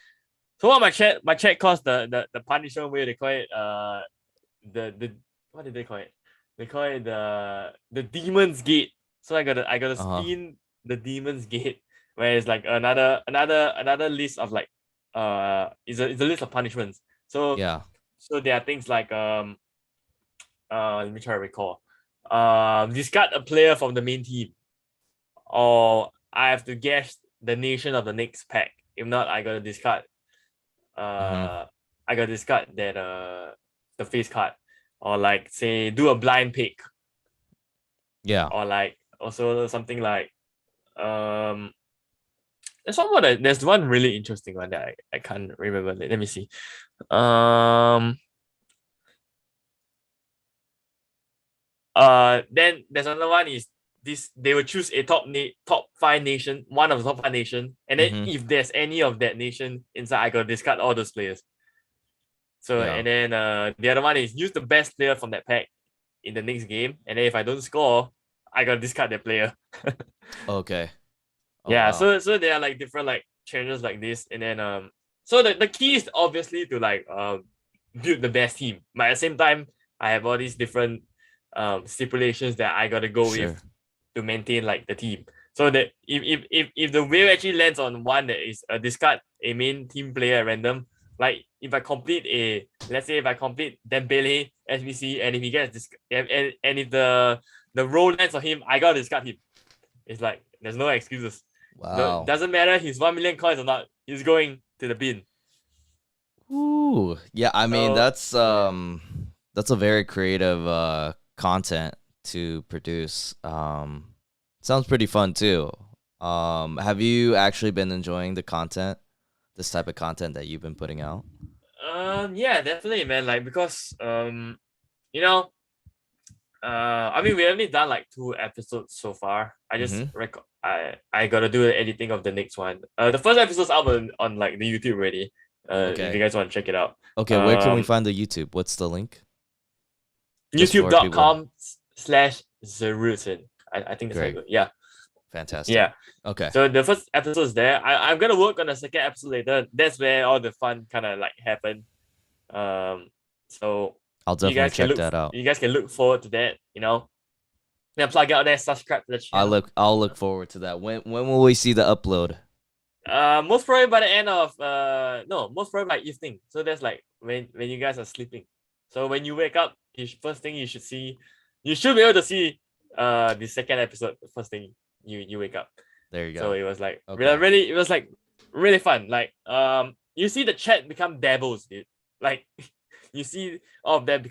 So what my chat calls the punishment way, they call it the what did they call it? They call it the demon's gate. So I gotta Uh huh. spin the demon's gate, where it's like another list of like it's a list of punishments. So Yeah. so there are things like let me try to recall. Discard a player from the main team, or I have to guess the nation of the next pack. If not, I gotta discard. Mm-hmm. I gotta discard that the face card, or like say do a blind pick, Yeah. or like also something like um. There's one really interesting one that I can't remember. Let me see. Um. Then there's another one is this. They will choose a top five nation, one of the top five nation, and then Mm-hmm. if there's any of that nation inside, I gotta discard all those players. So Yeah. and then the other one is use the best player from that pack in the next game, and then if I don't score, I gotta discard that player. Okay. Oh Yeah, wow. so there are like different like changes like this, and then so the key is obviously to like build the best team, but at the same time, I have all these different stipulations that I gotta go with Sure. to maintain like the team. So that if the wheel actually lands on one that is a discard a main team player at random, like if I complete a let's say if I complete Dembele SBC and if he gets this and if the roll lands on him, I gotta discard him. It's like there's no excuses. No, Wow. doesn't matter he's 1 million coins or not, he's going to the bin. Ooh. Yeah, I mean So yeah. that's a very creative content to produce. Sounds pretty fun too. Have you actually been enjoying the content, this type of content that you've been putting out? Yeah, definitely, man. Like because you know, I mean we only done like 2 episodes so far. I just Mm-hmm. I gotta do the editing of the next one. The first episode's up on like the YouTube already. If you Okay. guys want to check it out. Okay, where can we Um find the YouTube? What's the link? Just for people. youtube.com/Zerruten. I think that's how you Great. go. Yeah. Fantastic. Yeah. Okay. So the first episode is there. I'm gonna work on the second episode later. That's where all the fun kind of like happen. So I'll definitely check that out. you guys can look forward to that. Then plug out there, subscribe to the channel. I'll look forward to that. When will we see the upload? Most probably by the end of no, most probably by evening. So that's like when you guys are sleeping. So when you wake up, first thing you should see, you should be able to see the second episode. First thing you wake up. There you So go. it was like Okay. it was like really fun. Like you see the chat become devils, dude. Like you see all of them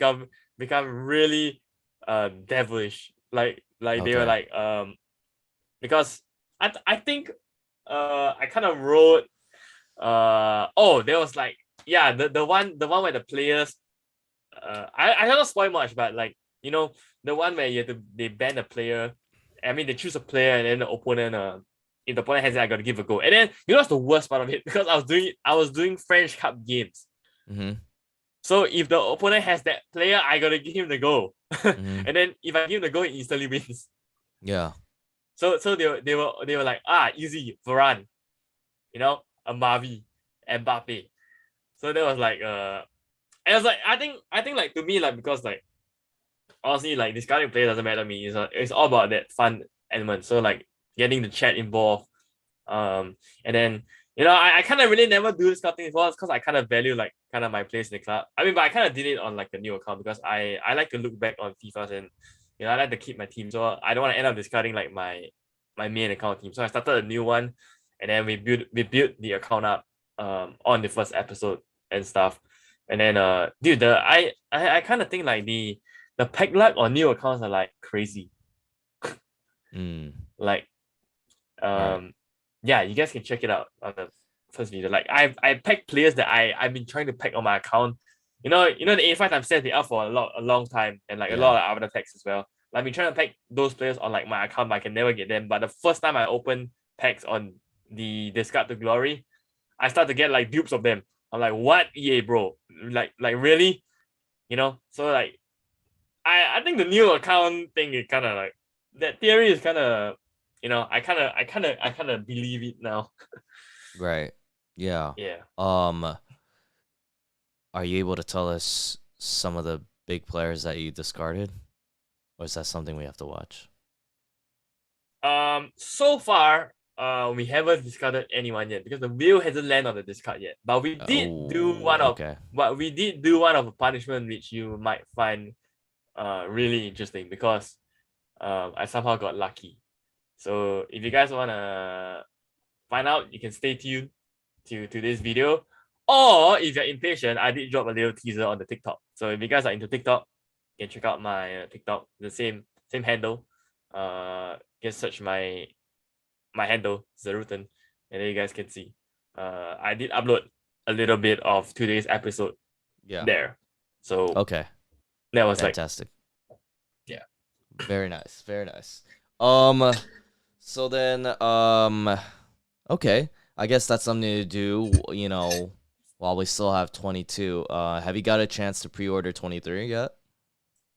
become really devilish. Like they were Okay. like because I think I kind of wrote there was like yeah the one where the players I don't spoil much, but like the one where they ban a player. I mean they choose a player and then the opponent if the opponent has it, I gotta give a go. And then what's the worst part of it? Because I was doing French Cup games. Mm-hmm. So if the opponent has that player, I gotta give him the goal. Mm-hmm. And then if I give him the goal, he instantly wins. Yeah. So they were like easy Varane, Amavi, Mbappe. So that was like and I was like I think like to me like because like honestly like discarding player doesn't matter to me. It's all about that fun element. So like getting the chat involved, and then I kind of really never do this kind of thing before because I kind of value like kind of my place in the club. I mean, but I kind of did it on like a new account because I like to look back on FIFAs and I like to keep my team. So I don't want to end up discarding like my main account team. So I started a new one, and then we built the account up on the first episode and stuff. And then dude, I kind of think like the pack luck on new accounts are like crazy. Mm. Like Right. yeah, you guys can check it out on the first video. Like I packed players that I've been trying to pack on my account. The 85 times set they up for a long time and like a Yeah. lot of other packs as well. Like, I've been trying to pack those players on like my account, but I can never get them. But the first time I open packs on the Discard to Glory, I start to get like dupes of them. I'm like, what? EA, bro? Like really? So like I think the new account thing is kind of like that theory is kind of I kind of believe it now. Right. Yeah. Yeah. Um, are you able to tell us some of the big players that you discarded? Or is that something we have to watch? So far, we haven't discarded anyone yet because the wheel hasn't landed on the discard yet. But we did do one of Okay. a punishment which you might find really interesting because I somehow got lucky. So if you guys wanna find out, you can stay tuned to this video. Or if you're impatient, I did drop a little teaser on the TikTok. So if you guys are into TikTok, you can check out my TikTok, the same handle. You can search my handle, Zerruten, and then you guys can see. I did upload a little bit of today's episode there. So Okay. that was Fantastic. Yeah. Very nice. Very nice. So then, okay. I guess that's something to do, while we still have 22. Have you got a chance to pre-order 23 yet?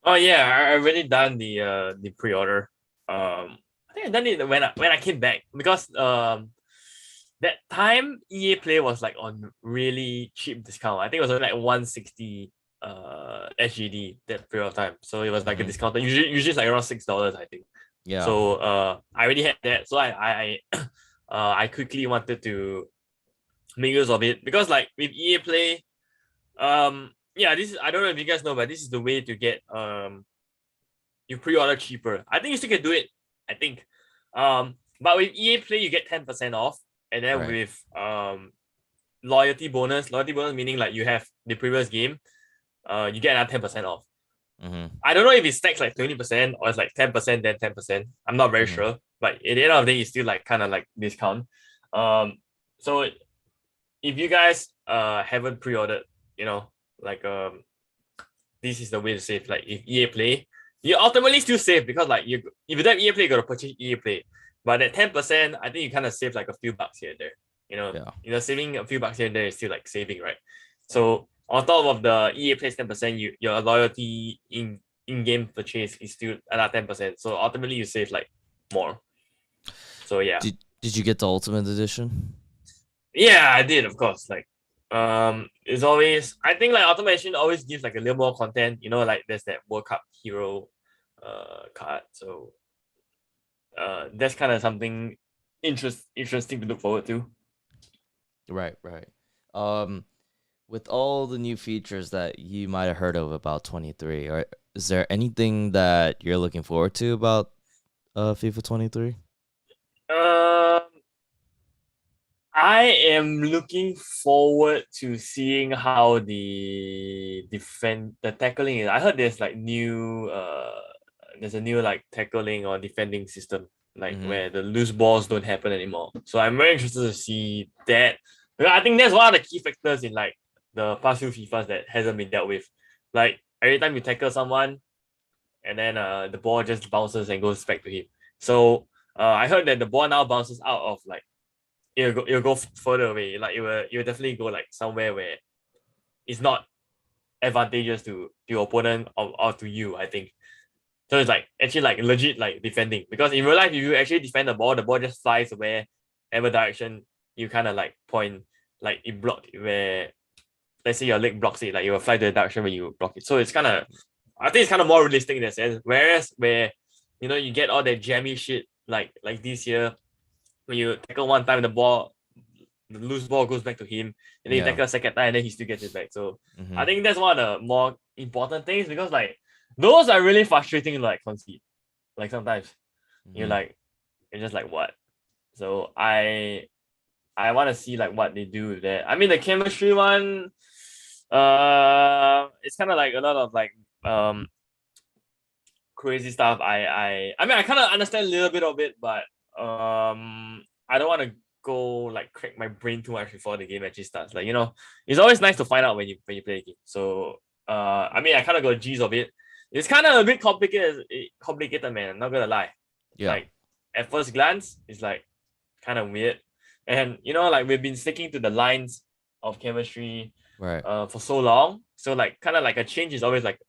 Oh yeah, I already done the pre-order. I think I done it when I came back because that time EA Play was like on really cheap discount. I think it was only like 160 SGD that period of time. So it was like a discount. Usually it's like around $6, I think. Yeah. So I already had that. So I quickly wanted to make use of it because like with EA Play, yeah, this is, I don't know if you guys know, but this is the way to get you pre-order cheaper. I think you still can do it. I think, but with EA Play you get 10% off, and then with loyalty bonus meaning like you have the previous game, you get another 10% off. I don't know if it stacks like 20% or it's like 10% then 10%. I'm not very sure, but at the end of the day, it's still like kind of like discount. So if you guys haven't pre-ordered, like this is the way to save. Like if EA Play, you ultimately still save because like if you don't have EA Play, you gotta purchase EA Play. But at 10%, I think you kind of save like a few bucks here and there. Saving a few bucks here and there is still like saving, right? So on top of the EA Play 10%, your loyalty in-game purchase is still another 10%. So ultimately you save like more. So yeah. Did you get the Ultimate Edition? Yeah, I did, of course. Like it's always, I think like Ultimate Edition always gives like a little more content, like there's that World Cup hero card. So that's kind of something interesting to look forward to. Right. With all the new features that you might have heard of about 23, is there anything that you're looking forward to about FIFA 23? I am looking forward to seeing how the tackling is. I heard there's like there's a new like tackling or defending system, like where the loose balls don't happen anymore. So I'm very interested to see that. I think that's one of the key factors in like the past few FIFAs that hasn't been dealt with. Like every time you tackle someone, and then the ball just bounces and goes back to him. So I heard that the ball now bounces out of like it'll go further away. Like it will definitely go like somewhere where it's not advantageous to your opponent or to you, I think. So it's like actually like legit like defending, because in real life if you actually defend the ball just flies wherever direction you kind of like point, like it blocked where, let's say your leg blocks it, like it will fly to the direction where you block it. So it's kind of, I think it's kind of more realistic in that sense. Whereas where you get all that jammy shit like this year, when you tackle one time, the loose ball goes back to him, and then you tackle a second time, and then he still gets it back. So I think that's one of the more important things, because like those are really frustrating to like concede. Like sometimes you're just like, what? So I want to see like what they do with that. I mean the chemistry one, it's kind of like a lot of like crazy stuff. I mean I kind of understand a little bit of it, but I don't want to go like crack my brain too much before the game actually starts. Like, it's always nice to find out when you play a game. So I mean I kind of got G's of it. It's kind of a bit complicated, man. I'm not gonna lie. Yeah. Like at first glance, it's like kind of weird. And like we've been sticking to the lines of chemistry for so long. So like kind of like a change is always like,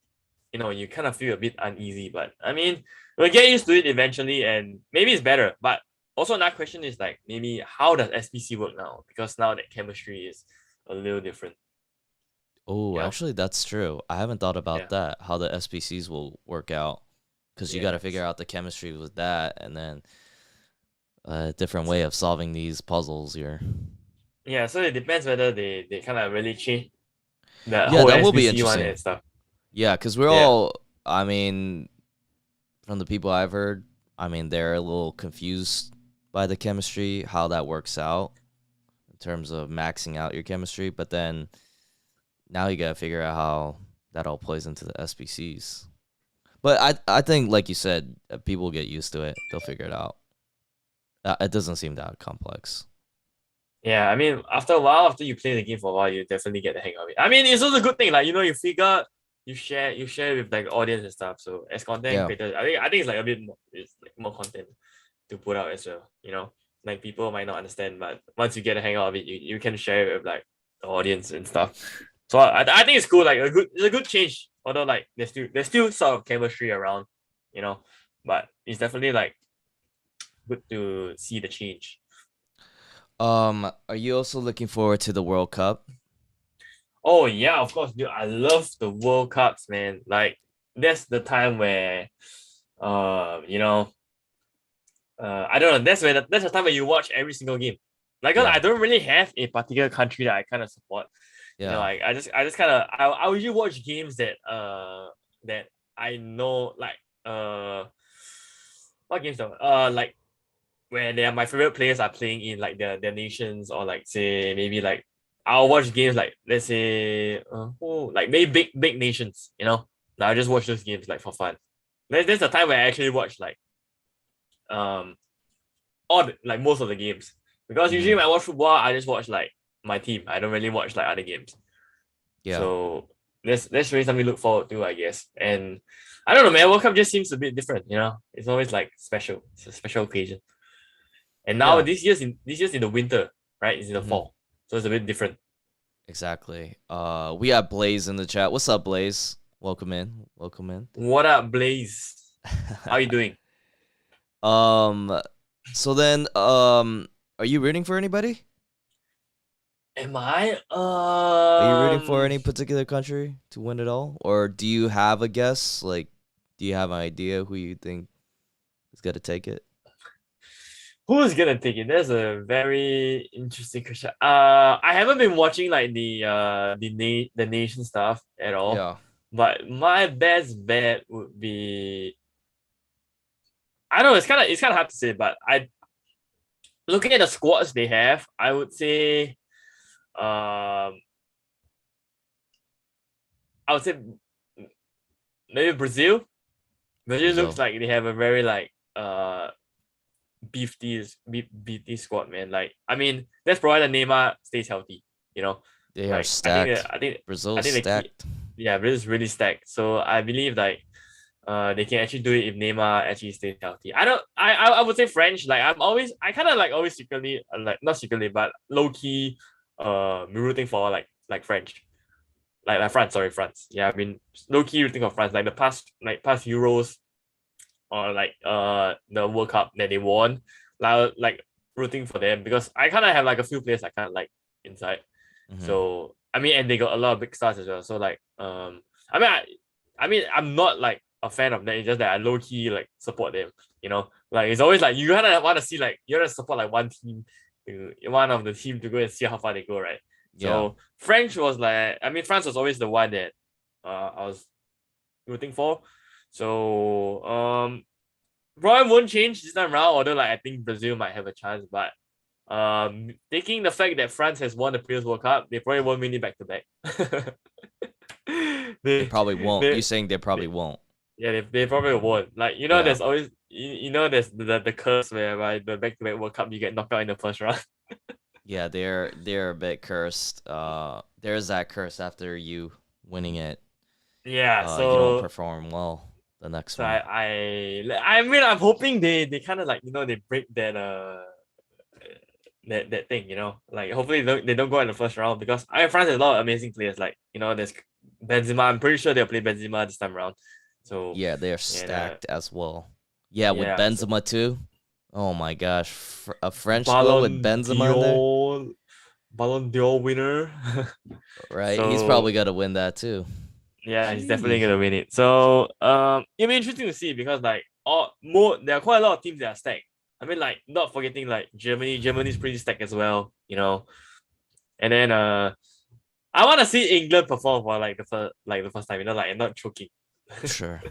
you kind of feel a bit uneasy. But I mean, we'll get used to it eventually, and maybe it's better. But also another question is like, maybe how does SPC work now? Because now that chemistry is a little different. Oh, actually, that's true. I haven't thought about that, how the SPCs will work out, because you got to figure out the chemistry with that, and then a different way of solving these puzzles here. Yeah, so it depends whether they kind of really change the Yeah, whole that will be SBC one interesting. and stuff. Yeah, because we're Yeah. all, I mean, from the people I've heard, I mean, they're a little confused by the chemistry, how that works out in terms of maxing out your chemistry. But then now you gotta figure out how that all plays into the SBCs. But I think, like you said, people get used to it. They'll figure it out. It doesn't seem that complex. Yeah, I mean, after a while, after you play the game for a while, you definitely get the hang of it. I mean, it's also a good thing. Like, you figure, you share with like the audience and stuff. So as content Yeah. creators, I think it's like a bit more, it's like more content to put out as well. Like people might not understand, but once you get the hang of it, you can share it with like the audience and stuff. So I think it's cool. Like it's a good change. Although like there's still sort of chemistry around, you know, but it's definitely like good to see the change. Are you also looking forward to the World Cup? Oh yeah, of course, dude. I love the World Cups, man. Like that's the time where, you know, I don't know. That's the time where you watch every single game. Like, 'cause Yeah. I don't really have a particular country that I kind of support. Yeah. Like I just kind of I usually watch games that I know like what games though like where they are my favorite players are playing in like their nations, or like say maybe like I'll watch games like let's say like maybe big nations, Like, I just watch those games like for fun. There's the time where I actually watch like um like most of the games, because usually Hmm. when I watch football I just watch like my team. I don't really watch like other games. Yeah. So that's really something to look forward to, I guess. And I don't know, man. World Cup just seems a bit different. It's always like special. It's a special occasion. And now Yeah. this year's in the winter, right? It's in the Hmm. fall, so it's a bit different. Exactly. We have Blaze in the chat. What's up, Blaze? Welcome in. Welcome in. What up, Blaze? How you doing? um. So then, are you rooting for anybody? Am I? Are you rooting for any particular country to win it all, or do you have a guess? Like, do you have an idea who you think is gonna take it? Who's gonna take it? That's a very interesting question. I haven't been watching like the nation stuff at all, Yeah. but my best bet would be, I don't know. It's kind of hard to say, but looking at the squads they have, I would say um I would say maybe Brazil. Brazil looks Brazil. like they have a very like beefy squad, man. Like, I mean, that's provided Neymar stays healthy. You know, They are like I think stacked. I think Brazil I is think the key, stacked. yeah, Brazil is really stacked. So I believe like they can actually do it if Neymar actually stays healthy. I don't I would say French. Like I kind of like always secretly like not secretly but low key rooting for like French. Like France, sorry, France. Yeah, I mean low key rooting for France. Like the past Euros, or like the World Cup that they won, like rooting for them, because I kind of have like a few players I kind of like inside. Hmm. So I mean, and they got a lot of big stars as well. So like I mean I'm not like a fan of them. It's just that I low key like support them. Like it's always like you kind of want to see, like you want to support like one of the team to go and see how far they go, right? Yeah. So France was always the one that I was rooting for. So probably won't change this time around, although like I think Brazil might have a chance. But taking the fact that France has won the previous World Cup, they probably won't win it back to back. They they, probably won't. You they, saying they probably they won't? yeah, they probably won't. Like, Yeah. there's always there's the curse whereby the back to back World Cup you get knocked out in the first round. Yeah, they're a bit cursed. There's that curse after you winning it. Yeah, You don't so perform well the next so one. I mean I'm hoping they kind of like they break that thing, like hopefully they don't go in the first round, because France has a lot of amazing players, like there's Benzema. I'm pretty sure they'll play Benzema this time around. So Yeah, they are and stacked as well. Yeah, with yeah, so Benzema too. Oh my gosh, a French squad with Ballon Benzema in there, d'Or Ballon d'Or winner. right? He's So probably gonna win that too. yeah, he's definitely Sheesh. gonna win it. So it'll be interesting to see, because like there are quite a lot of teams that are stacked. I mean, like not forgetting like Germany. Germany's pretty stacked as well, you know. And then I want to see England perform for like the first time, you know, like and not choking. Sure,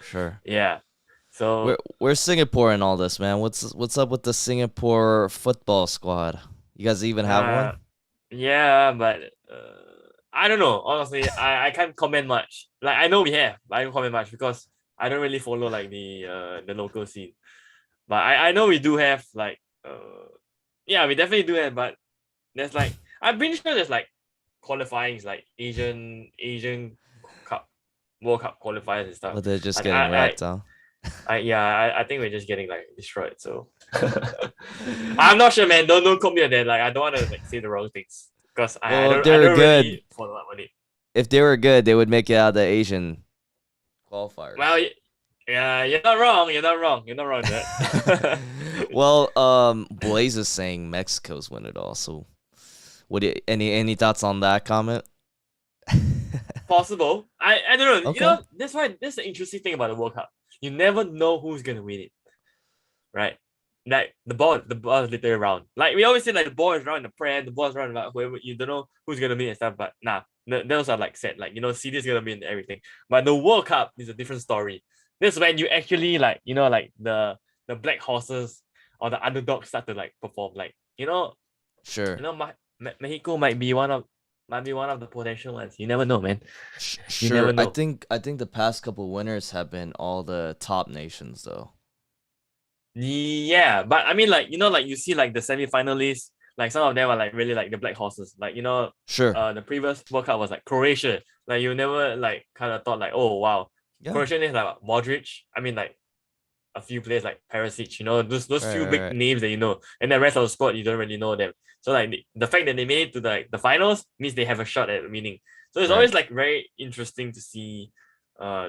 sure. Yeah. So Where's Singapore in all this, man? What's up with the Singapore football squad? You guys even have uh one? yeah, but I don't know. Honestly, I can't comment much. Like I know we have, but I don't comment much because I don't really follow like the local scene. But I know we do have like yeah, we definitely do have, but there's like I'm pretty sure there's like qualifying like Asian Cup World Cup qualifiers and stuff. But they're just Like getting wrecked, huh? I think we're just getting like destroyed. So I'm not sure, man. Don't quote me on that. Like I don't want to like say the wrong things because Well, if they I were don't good, really follow up on it. if they were good, they would make it out of the Asian Well, qualifiers. yeah, you're not wrong. You're not wrong. You're not wrong. That Well, Blaze is saying Mexico's win it all. So, any thoughts on that comment? possible. I don't know. You Okay, know that's the interesting thing about the World Cup. You never know who's gonna win it, right? Like the ball is literally round. Like we always say, like the ball is round in the prem, the ball is round about whoever you don't know who's gonna win and stuff. But nah, those are like set. Like you know, CD is gonna win everything. But the World Cup is a different story. This is when you actually like you know like the black horses or the underdogs start to like perform. Like sure, Mexico might be one of the potential ones. You never know, man. You sure. never I know. think I think the past couple winners have been all the top nations, though. Yeah, but I mean, like like you see, like the semi-finalists, like some of them are like really like the black horses. Like Sure. the previous World Cup was like Croatia. Like you never like kind of thought like, oh wow, Yeah. Croatia is like Modric. I mean, like a few players like Perisic. Those Right. few Right. big Right. names that you know, and the rest of the squad you don't really know them. So like the fact that they made it to the finals means they have a shot at winning. So it's Right. always like very interesting to see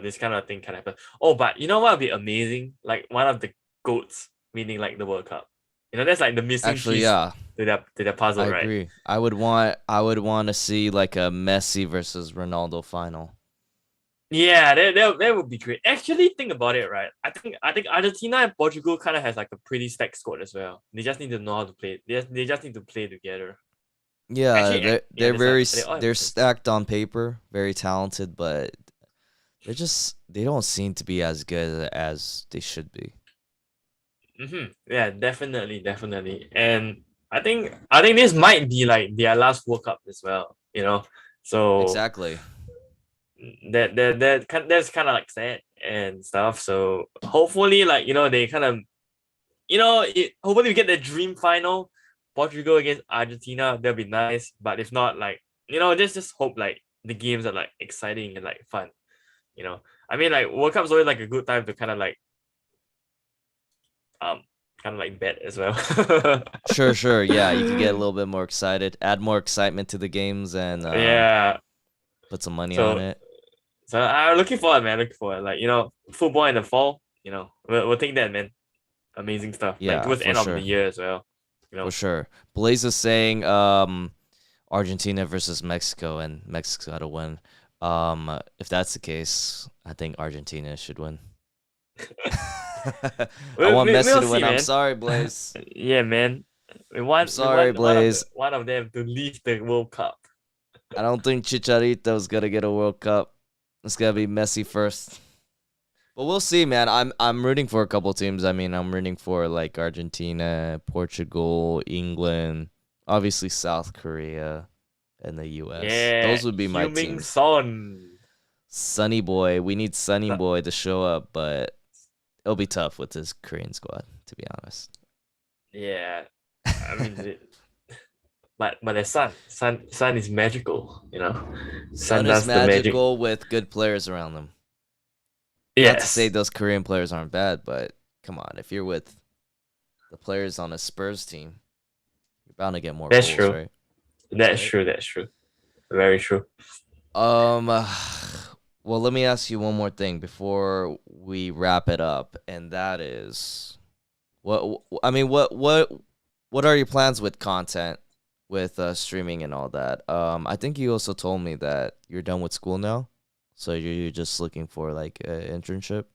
this kind of thing can happen. Oh, but you know what would be amazing? Like one of the goats winning like the World Cup. That's like the missing Actually, piece yeah, to their I puzzle, right? agree. I would want to see like a Messi versus Ronaldo final. Yeah, that would be great. Actually, think about it, right? I think Argentina and Portugal kind of has like a pretty stacked squad as well. They just need to know how to play. They just need to play together. Yeah, Actually, yeah, they all have they're different styles. stacked on paper, very talented, but they don't seem to be as good as they should be. Yeah, definitely, definitely. And I think this might be like their last World Cup as well. So Exactly. that's kind of like sad and stuff. So hopefully, like they kind of hopefully we get the dream final, Portugal against Argentina. That'll be nice. But if not, like just hope like the games are like exciting and like fun. I mean, like World Cup's always like a good time to um kind of like bet as well. Sure, sure. Yeah, you could get a little bit more excited, add more excitement to the games, and Yeah. put some money on So it. I'm looking forward, man. Looking forward. Like football in the fall. We'll take that, man. Amazing stuff. Like Yeah, towards the for end of the sure. year as well. For sure. Blaze is saying Argentina versus Mexico and Mexico got to win. If that's the case, I think Argentina should win. I want Messi We'll to see, win. I'm man. sorry, Blaze. Yeah, man. I'm sorry, Blaze. One of them to leave the World Cup. I don't think Chicharito's gonna get a World Cup. It's gonna be Messi first. But we'll see, man. I'm rooting for a couple teams. I mean, I'm rooting for like Argentina, Portugal, England, obviously South Korea, and the US. Yeah, Those would be my Huming teams. Son. Sunny Boy, we need Sunny Boy to show up, but it'll be tough with this Korean squad, to be honest. Yeah, I mean, but the sun is magical. Sun Sun is does the magic. magical with good players around them. Not to say Yes, those Korean players aren't bad, but come on, if you're with the players on a Spurs team, you're bound to get more that's goals, true. right? That's Right. true. That's true. Very true. Um, well, let me ask you one more thing before we wrap it up, and that is, I mean, what are your plans with content, with streaming and all that? I think you also told me that you're done with school now, so you're just looking for like an internship.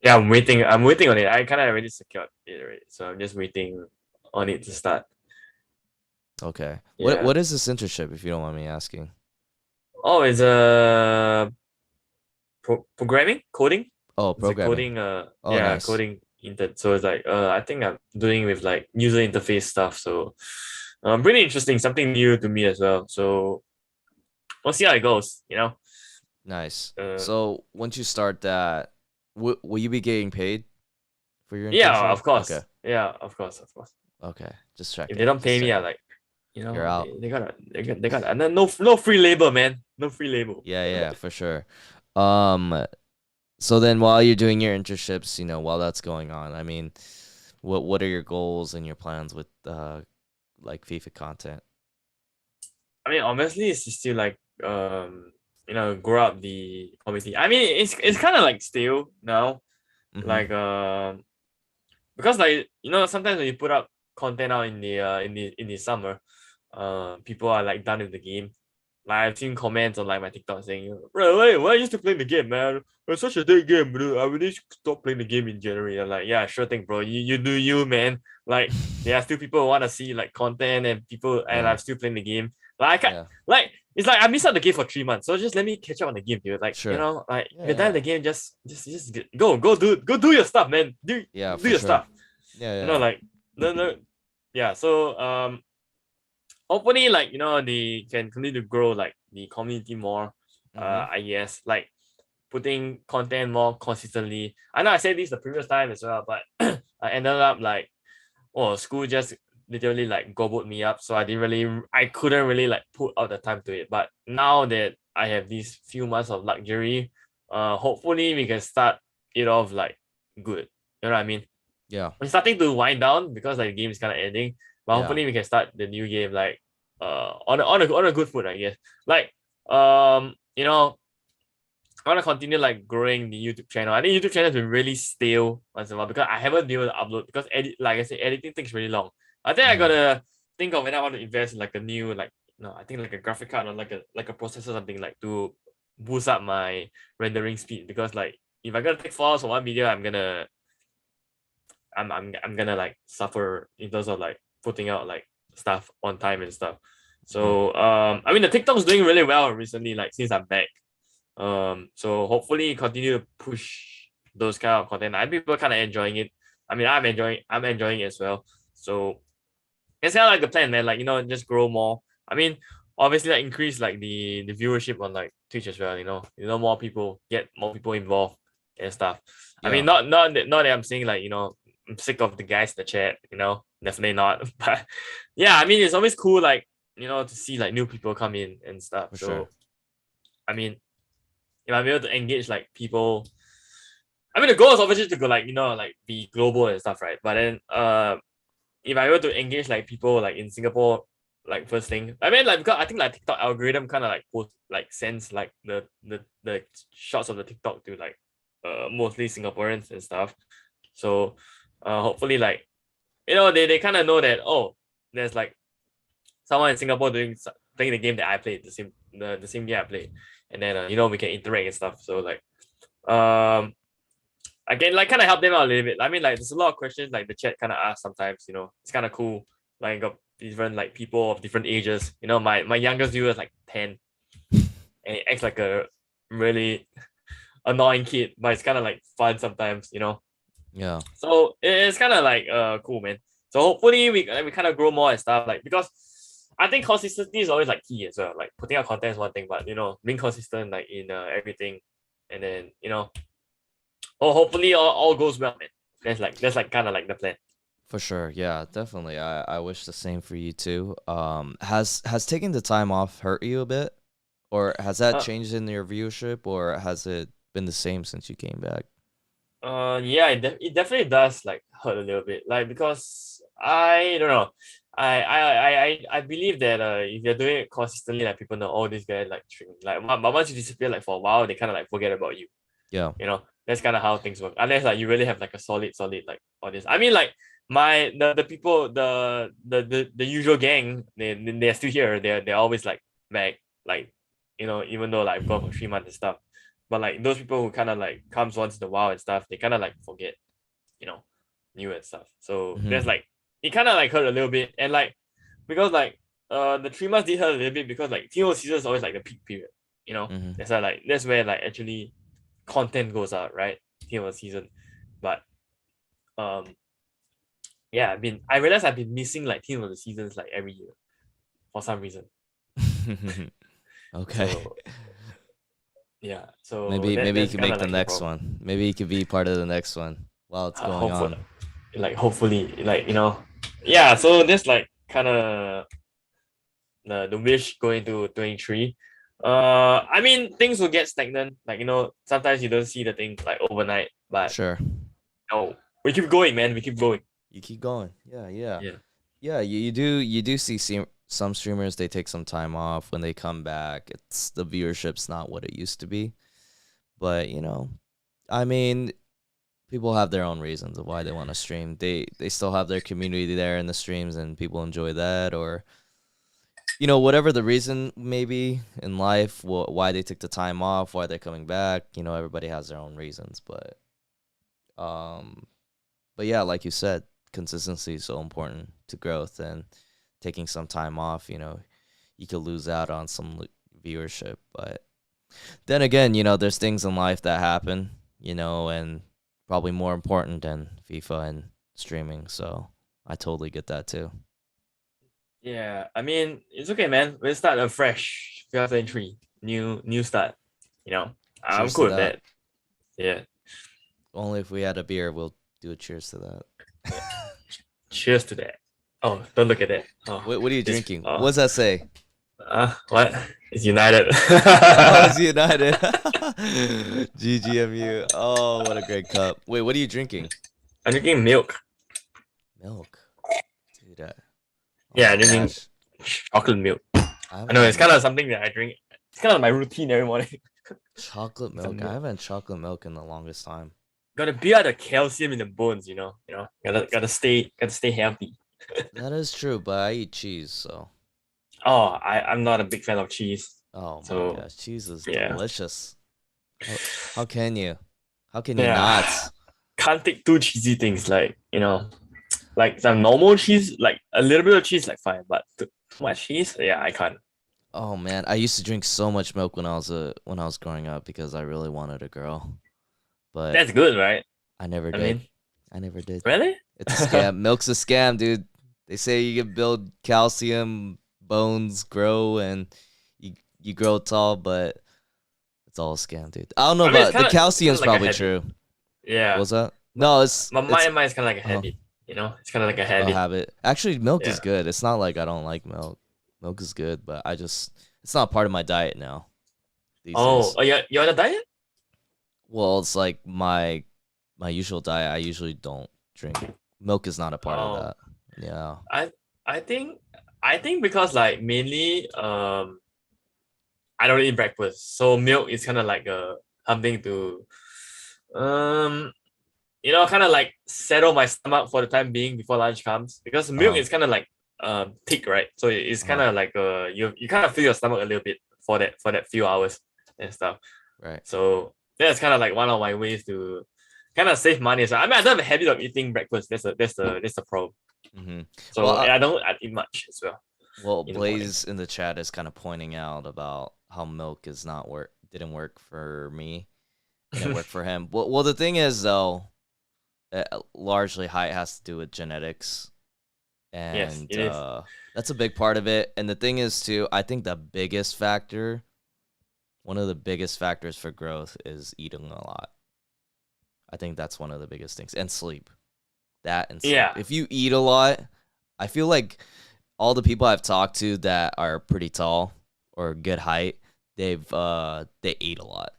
Yeah, I'm waiting. I'm waiting on it. I kind of already secured it already, so I'm just waiting on it to start. Okay. Yeah. What is this internship, if you don't mind me asking? Oh, it's a programming coding. Oh, It's a programming. coding. Oh, Yeah, nice. coding intern. So it's like I think I'm doing with like user interface stuff. So pretty interesting. Something new to me as well. So we'll see how it goes. Nice. Uh, So once you start that, will you be getting paid for your yeah, internship? of Okay. course. Yeah, of course, of course. Okay. Just If they checking. don't pay Just me, I checking. like, You're out. they gotta, and then no free labor, man. No free labor. Yeah, yeah, for sure. Um, so then while you're doing your internships, while that's going on, I mean, what are your goals and your plans with like FIFA content? I mean, honestly, it's still like grow up the community. I mean, it's kind of like still now, Mm-hmm. like because like sometimes when you put up content out in the summer, people are like done with the game. Like I've seen comments on like my TikTok saying, "Bro, why are you still playing the game, man? It's such a dead game, bro. I really should stop playing the game in January." I'm like, "Yeah, sure thing, bro. You do you, man. Like there are still people who want to see like content and people, and Yeah. I'm still playing the game. Like I can't, Yeah. like it's like I missed out the game for 3 months, so just let me catch up on the game, dude. Like Sure. like if Yeah, you're done with yeah. the game, just go do your stuff, man. Do Yeah, do for your sure. stuff. Yeah, yeah. Like no, yeah. So hopefully like they can continue to grow like the community more. Mm-hmm. I guess like putting content more consistently. I know I said this the previous time as well, but I ended up like school just literally like gobbled me up, so I couldn't really like put out the time to it. But now that I have these few months of luxury, hopefully we can start it off like good. You know what I mean? Yeah. We're starting to wind down because like the game is kind of ending, but Yeah. hopefully we can start the new game like on a good foot, I guess. Like I want to continue like growing the YouTube channel. I think YouTube channel has been really stale once in a while because I haven't been able to upload because like I said, editing takes really long. I think I Mm-hmm. gotta think of when I want to invest in like a new like no, I think like a graphic card or like a processor or something like to boost up my rendering speed because like if I gotta take 4 hours for one video, I'm gonna like suffer in terms of like putting out like stuff on time and stuff. Mm-hmm. So I mean the TikTok's doing really well recently, like since I'm back. So hopefully continue to push those kind of content. I people kind of enjoying it. I mean I'm enjoying it as well. So it's kind of like the plan, man. Like just grow more. I mean, obviously like increase like the viewership on like Twitch as well. More people get more people involved and stuff. I mean, Yeah. not that I'm saying like I'm sick of the guys in the chat. Definitely not. But yeah, I mean it's always cool like to see like new people come in and stuff. For sure. So I mean, if I'm able to engage like people, I mean the goal is obviously to go like like be global and stuff, right? But then if I were to engage like people like in Singapore, like first thing, I mean like because I think like TikTok algorithm kind of like post like sends like the shots of the TikTok to like mostly Singaporeans and stuff. So hopefully like they kind of know that there's like someone in Singapore playing the game that I played the same game I played, and then we can interact and stuff. So like um I can like kind of help them out a little bit. I mean, like there's a lot of questions like the chat kind of asks sometimes. It's kind of cool. Like got different like people of different ages. My youngest viewer is like 10, and he acts like a really annoying kid, but it's kind of like fun sometimes. Yeah. So it's kind of like cool, man. So hopefully we kind of grow more and stuff like because I think consistency is always like key as well. Like putting out content is one thing, but being consistent like in everything, and then hopefully all goes well, man. That's like kind of like the plan. For sure. Yeah, definitely. I wish the same for you too. Has taking the time off hurt you a bit? Or has that Uh, changed in your viewership, or has it been the same since you came back? yeah, it definitely does like hurt a little bit, like because I don't know, I believe that if you're doing it consistently, like people know, this guy like streaming, like but once you disappear like for a while, they kind of like forget about you. Yeah. That's kind of how things work. Unless like you really have like a solid like audience. I mean like the people the usual gang they're still here. They're always like back like even though like I've gone for 3 months and stuff. But like those people who kind of like comes once in a while and stuff, they kind of like forget, you know, new and stuff. So there's Mm-hmm. like it kind of like hurt a little bit, and like because like the 3 months did hurt a little bit because like TO season is always like the peak period, you know. Mm-hmm. That's why like that's where like actually content goes out, right? TO season, but um yeah, I realized I've been missing like team of the seasons like every year for some reason. Okay. So yeah, so Maybe you that's can kind make of the like the next problem. one. Maybe you could be part of the next one while it's going Hopefully, on. hopefully, yeah. So that's like kind of the wish going to 23. I mean things will get stagnant. Like sometimes you don't see the thing like overnight, but Sure. no, we keep going, man. We keep going. You keep going. Yeah, yeah. Yeah. Yeah, you do see some streamers, they take some time off. When they come back, it's the viewership's not what it used to be. But, I mean, people have their own reasons of why they want to stream. They still have their community there in the streams and people enjoy that, or whatever the reason may be in life, why they took the time off, why they're coming back. Everybody has their own reasons, um but yeah, like you said, consistency is so important to growth, and taking some time off, you could lose out on some viewership. But then again, there's things in life that happen, and probably more important than FIFA and streaming. So I totally get that too. Yeah, I mean, it's okay, man. We'll start afresh. 2023, new start. I'm Cheers to cool with that. that. Yeah. Only if we had a beer, we'll do a cheers to that. Cheers to that. Oh, don't look at that. Oh, What are you this. drinking? Oh, What's that say? what? It's United. Oh, it's United. GGMU. Oh, what a great cup. Wait, what are you drinking? I'm drinking milk. Milk. Dude, oh Yeah, my I'm drinking gosh. chocolate milk. I I haven't know it's had kind of something that I drink. It's kind of my routine every morning. chocolate Some milk. I milk. haven't had chocolate milk in the longest time. Gotta build out the calcium in the bones. Gotta stay healthy. That is true, but I eat cheese, so. Oh, I'm not a big fan of cheese. Oh my So gosh, cheese is yeah, delicious. How, how can you? How can you yeah. not? Can't take too cheesy things like some normal cheese, like a little bit of cheese, like fine, but too much cheese, yeah, I can't. Oh man, I used to drink so much milk when I was growing up because I really wanted a girl, but That's good, right? I never I did. mean, I never did. really? It's a scam. Milk's a scam, dude. They say you can build calcium, bones grow, and you grow tall, but it's all a scam, dude. I don't know I mean, it's about the kind of it's kind calcium's of like a probably habit. true. Yeah, What's that? but No, mine is kind of like a uh, habit. It's kind of like a a habit. habit. Actually, milk is Yeah. good. It's not like I don't like milk. Milk is good, but it's not part of my diet now these Oh, days. yeah, you're on a diet? Well, it's like my usual diet. I usually don't drink. Milk is not a part of Oh, that. Yeah. I I think because like mainly I don't eat breakfast, so milk is kind of like something to um kind of like settle my stomach for the time being before lunch comes, because milk Uh-huh. is kind of like thick, right? So it's kind Uh-huh. of like you kind of feel your stomach a little bit for that few hours and stuff. Right. So that's kind of like one of my ways to kind of save money. So I mean, I don't have a habit of eating breakfast. That's the problem. Mm-hmm. Well, So and I don't eat much as well in the morning. Blaze in the chat is kind of pointing out about how milk is not work didn't work for me and it worked for him. Well, the thing is though, largely height has to do with genetics, Yes, and it is. that's a big part of it. And the thing is too, I think one of the biggest factors for growth is eating a lot. I think that's one of the biggest things, and sleep. That and sleep. Yeah. If you eat a lot, I feel like all the people I've talked to that are pretty tall or good height, they ate a lot.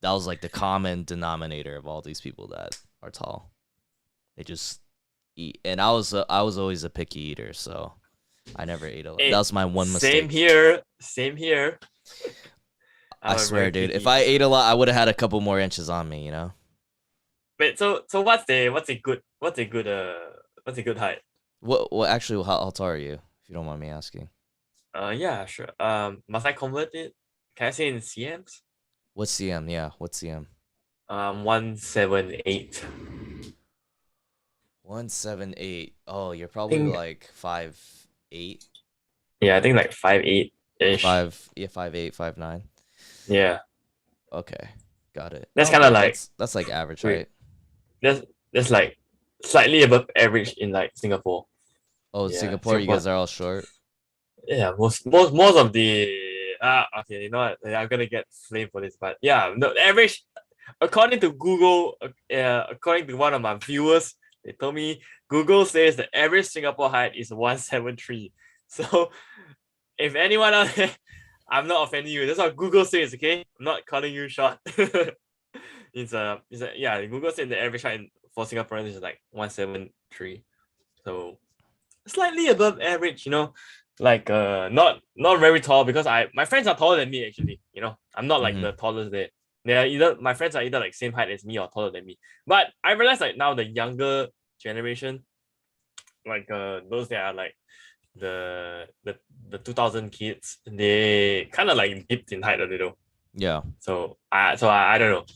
That was like the common denominator of all these people that are tall. They just eat, and I was always a picky eater, so I never ate a lot. That Hey, was my one same mistake. here. Same here. I I'm a very swear, dude. If picky I eater. ate a lot, I would have had a couple more inches on me. Wait, so what's a good height? What actually? How tall are you? If you don't mind me asking. Yeah, sure. Must I convert it? Can I say in CMs? What's CM? Yeah, what's CM? 178. 178. Oh, you're probably Think like 5'8", yeah, I think like 5'8" ish. 5'8", 5'9". Yeah, Okay, got it. that's kind of Okay, like that's like average wait, height. that's like slightly above average in like Singapore. Oh, Yeah, Singapore, you Singapore. guys are all short. Yeah, most of the okay, you know what? I'm gonna get flamed for this, but yeah, the average according to Google, according to one of my viewers, they told me Google says the average Singapore height is 173. So if anyone out there, I'm not offending you. That's what Google says, okay? I'm not calling you short. Yeah, Google said the average height for Singaporeans is like 173. So slightly above average, like not very tall because my friends are taller than me actually. I'm not like Mm-hmm. the tallest there. They are either my friends are either like same height as me or taller than me. But I realize like now the younger generation, like those that are like the 2000 kids, they kind of like dipped in height a little. Yeah. So I don't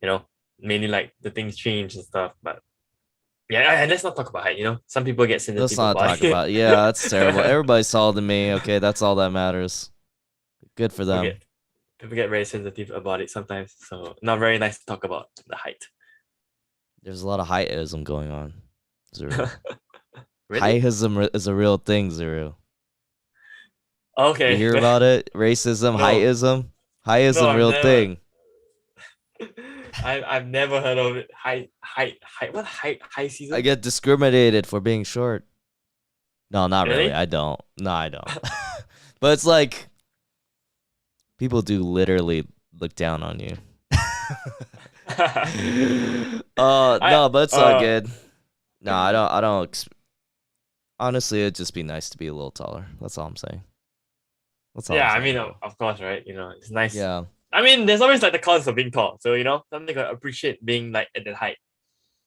know, mainly like the things change and stuff. But yeah, let's not talk about height. Some people get Let's sensitive not about talk it. about it. Yeah, that's terrible. Everybody's taller than me. Okay, that's all that matters. Good for people them. get people get very sensitive about it sometimes. So not very nice to talk about the height. There's a lot of heightism going on. Zero. Really? Heightism is a real thing, Zero. You Okay. hear about it? Racism, No, heightism. no, Heightism, I've real never. thing. I've never heard of it. Height. What high I season? get discriminated for being short. No, not really. Really? I don't. No, I don't. But it's like people do literally look down on you. I No, but it's all good. No, I don't. Honestly, it'd just be nice to be a little taller. That's all I'm saying. That's all I'm yeah. I saying, mean, bro. of course, right? It's nice. Yeah, I mean, there's always like the cons of being tall. So something I appreciate being like at that height.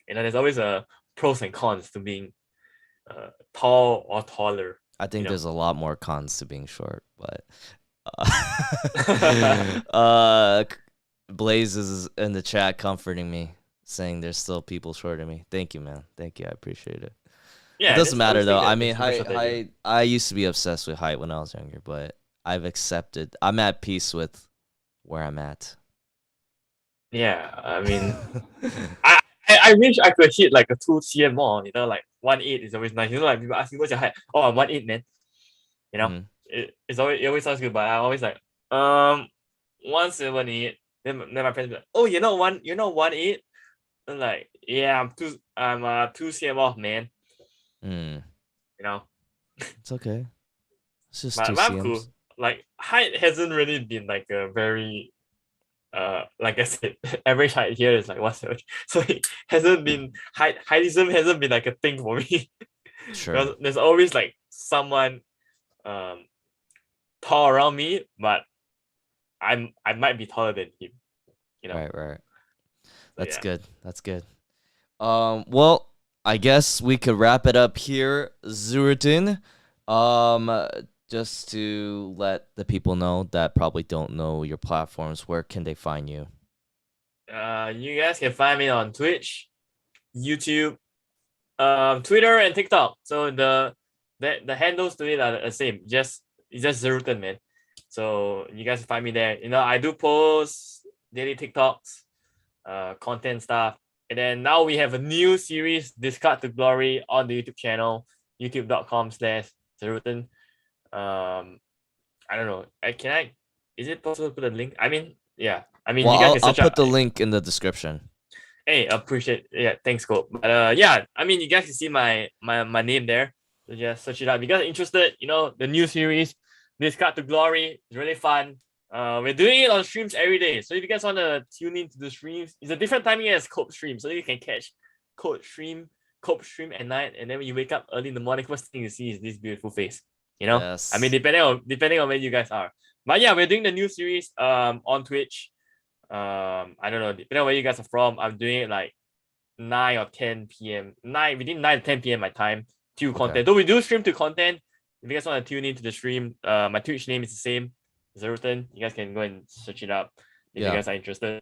There's always a pros and cons to being tall or taller. I think You know. there's a lot more cons to being short, but Yeah, uh, Blaze is in the chat comforting me, saying there's still people shorter than me. Thank you, man. Thank you. I appreciate it. It I doesn't just always matter though. think I that mean, there's people shorter than you. I used to be obsessed with height when I was younger, but I've accepted. I'm at peace with where I'm at. Yeah, I mean, I wish I could hit like a 2 cm more. Like 1.8 is always nice. Like people ask me what's your height. Oh, I'm 1.8, man. You know, Mhm. it always sounds good, but I always like 178. Then my friends be like, oh, you're not 1.8. I'm like, yeah, I'm 2 cm off, man. Mm. You know, It's okay. It's just two but I'm cool. CMs. Like height hasn't really been like a very like I said, average height here is like 170. So it hasn't been heightism hasn't been like a thing for me. Sure. There's always like someone um tall around me, but I might be taller than him, you know. Right, right. So That's yeah. good. That's good. Well, I guess we could wrap it up here, Zerruten. Um, just to let the people know that probably don't know your platforms, where can they find you? You guys can find me on Twitch, YouTube, Twitter and TikTok. So the handles to it are the same. It's just Zerruten, man. So you guys find me there. I do post daily TikToks, content stuff. And then now we have a new series, Discard to Glory, on the YouTube channel, youtube.com/Zerruten. I don't know. Is it possible to put a link? I mean, yeah. I mean, Well, you guys can I'll search up. put the link in the description. Hey, appreciate. Yeah, thanks, Cole. But yeah, I mean, you guys can see my name there. So just search it out. If you guys are interested, the new series, Discard to Glory, is really fun. We're doing it on streams every day. So if you guys want to tune into the streams, it's a different timing as Cope stream. So you can catch Cope stream at night, and then when you wake up early in the morning, first thing you see is this beautiful face. I mean, Yes. depending on where you guys are. But yeah, we're doing the new series on Twitch. I don't know, depending on where you guys are from, I'm doing it like 9 or 10 p.m. Within 9 to 10 p.m. my time to content. Okay. Though we do stream to content. If you guys want to tune into the stream, my Twitch name is the same, Zerruten. You guys can go and search it up. if you Yeah. guys are interested.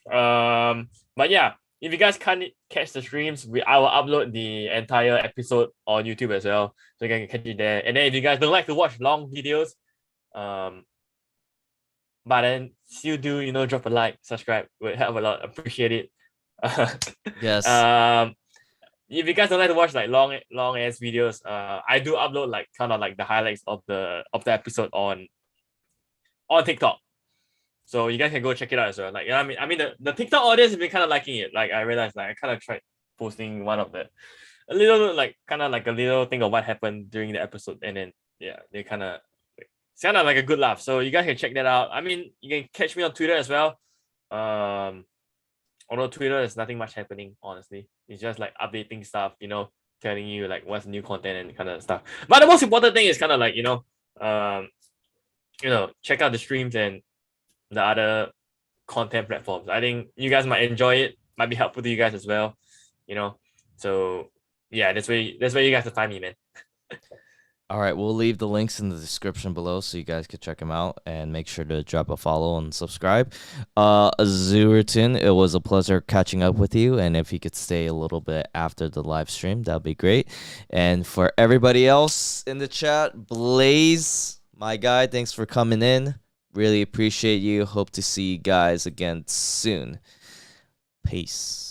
But yeah, if you guys can't catch the streams, I will upload the entire episode on YouTube as well, so you can catch it there. And then if you guys don't like to watch long videos, but then still do, you know, drop a like, subscribe, would help a lot. Appreciate it. Yes. um, if you guys don't like to watch like long ass videos, I do upload like kind of like the highlights of the episode on TikTok. So you guys can go check it out as well. Like, you know, I mean, the TikTok audience has been kind of liking it. Like, I realized, like, I kind of tried posting one of a little, like, kind of like a little thing of what happened during the episode, and then yeah, they kind of it's kind of like a good laugh. So you guys can check that out. I mean, you can catch me on Twitter as well. Although Twitter is nothing much happening, honestly. It's just like updating stuff, you know, telling you like what's new content and kind of stuff. But the most important thing is kind of like, check out the streams and the other content platforms. I think you guys might enjoy it, might be helpful to you guys as well, you know. So yeah, that's where you guys can find me, man. All right, we'll leave the links in the description below so you guys can check them out, and make sure to drop a follow and subscribe. Zerruten, it was a pleasure catching up with you, and if you could stay a little bit after the live stream, that'd be great. And for everybody else in the chat, Blaze, my guy, thanks for coming in. Really appreciate you. Hope to see you guys again soon. Peace.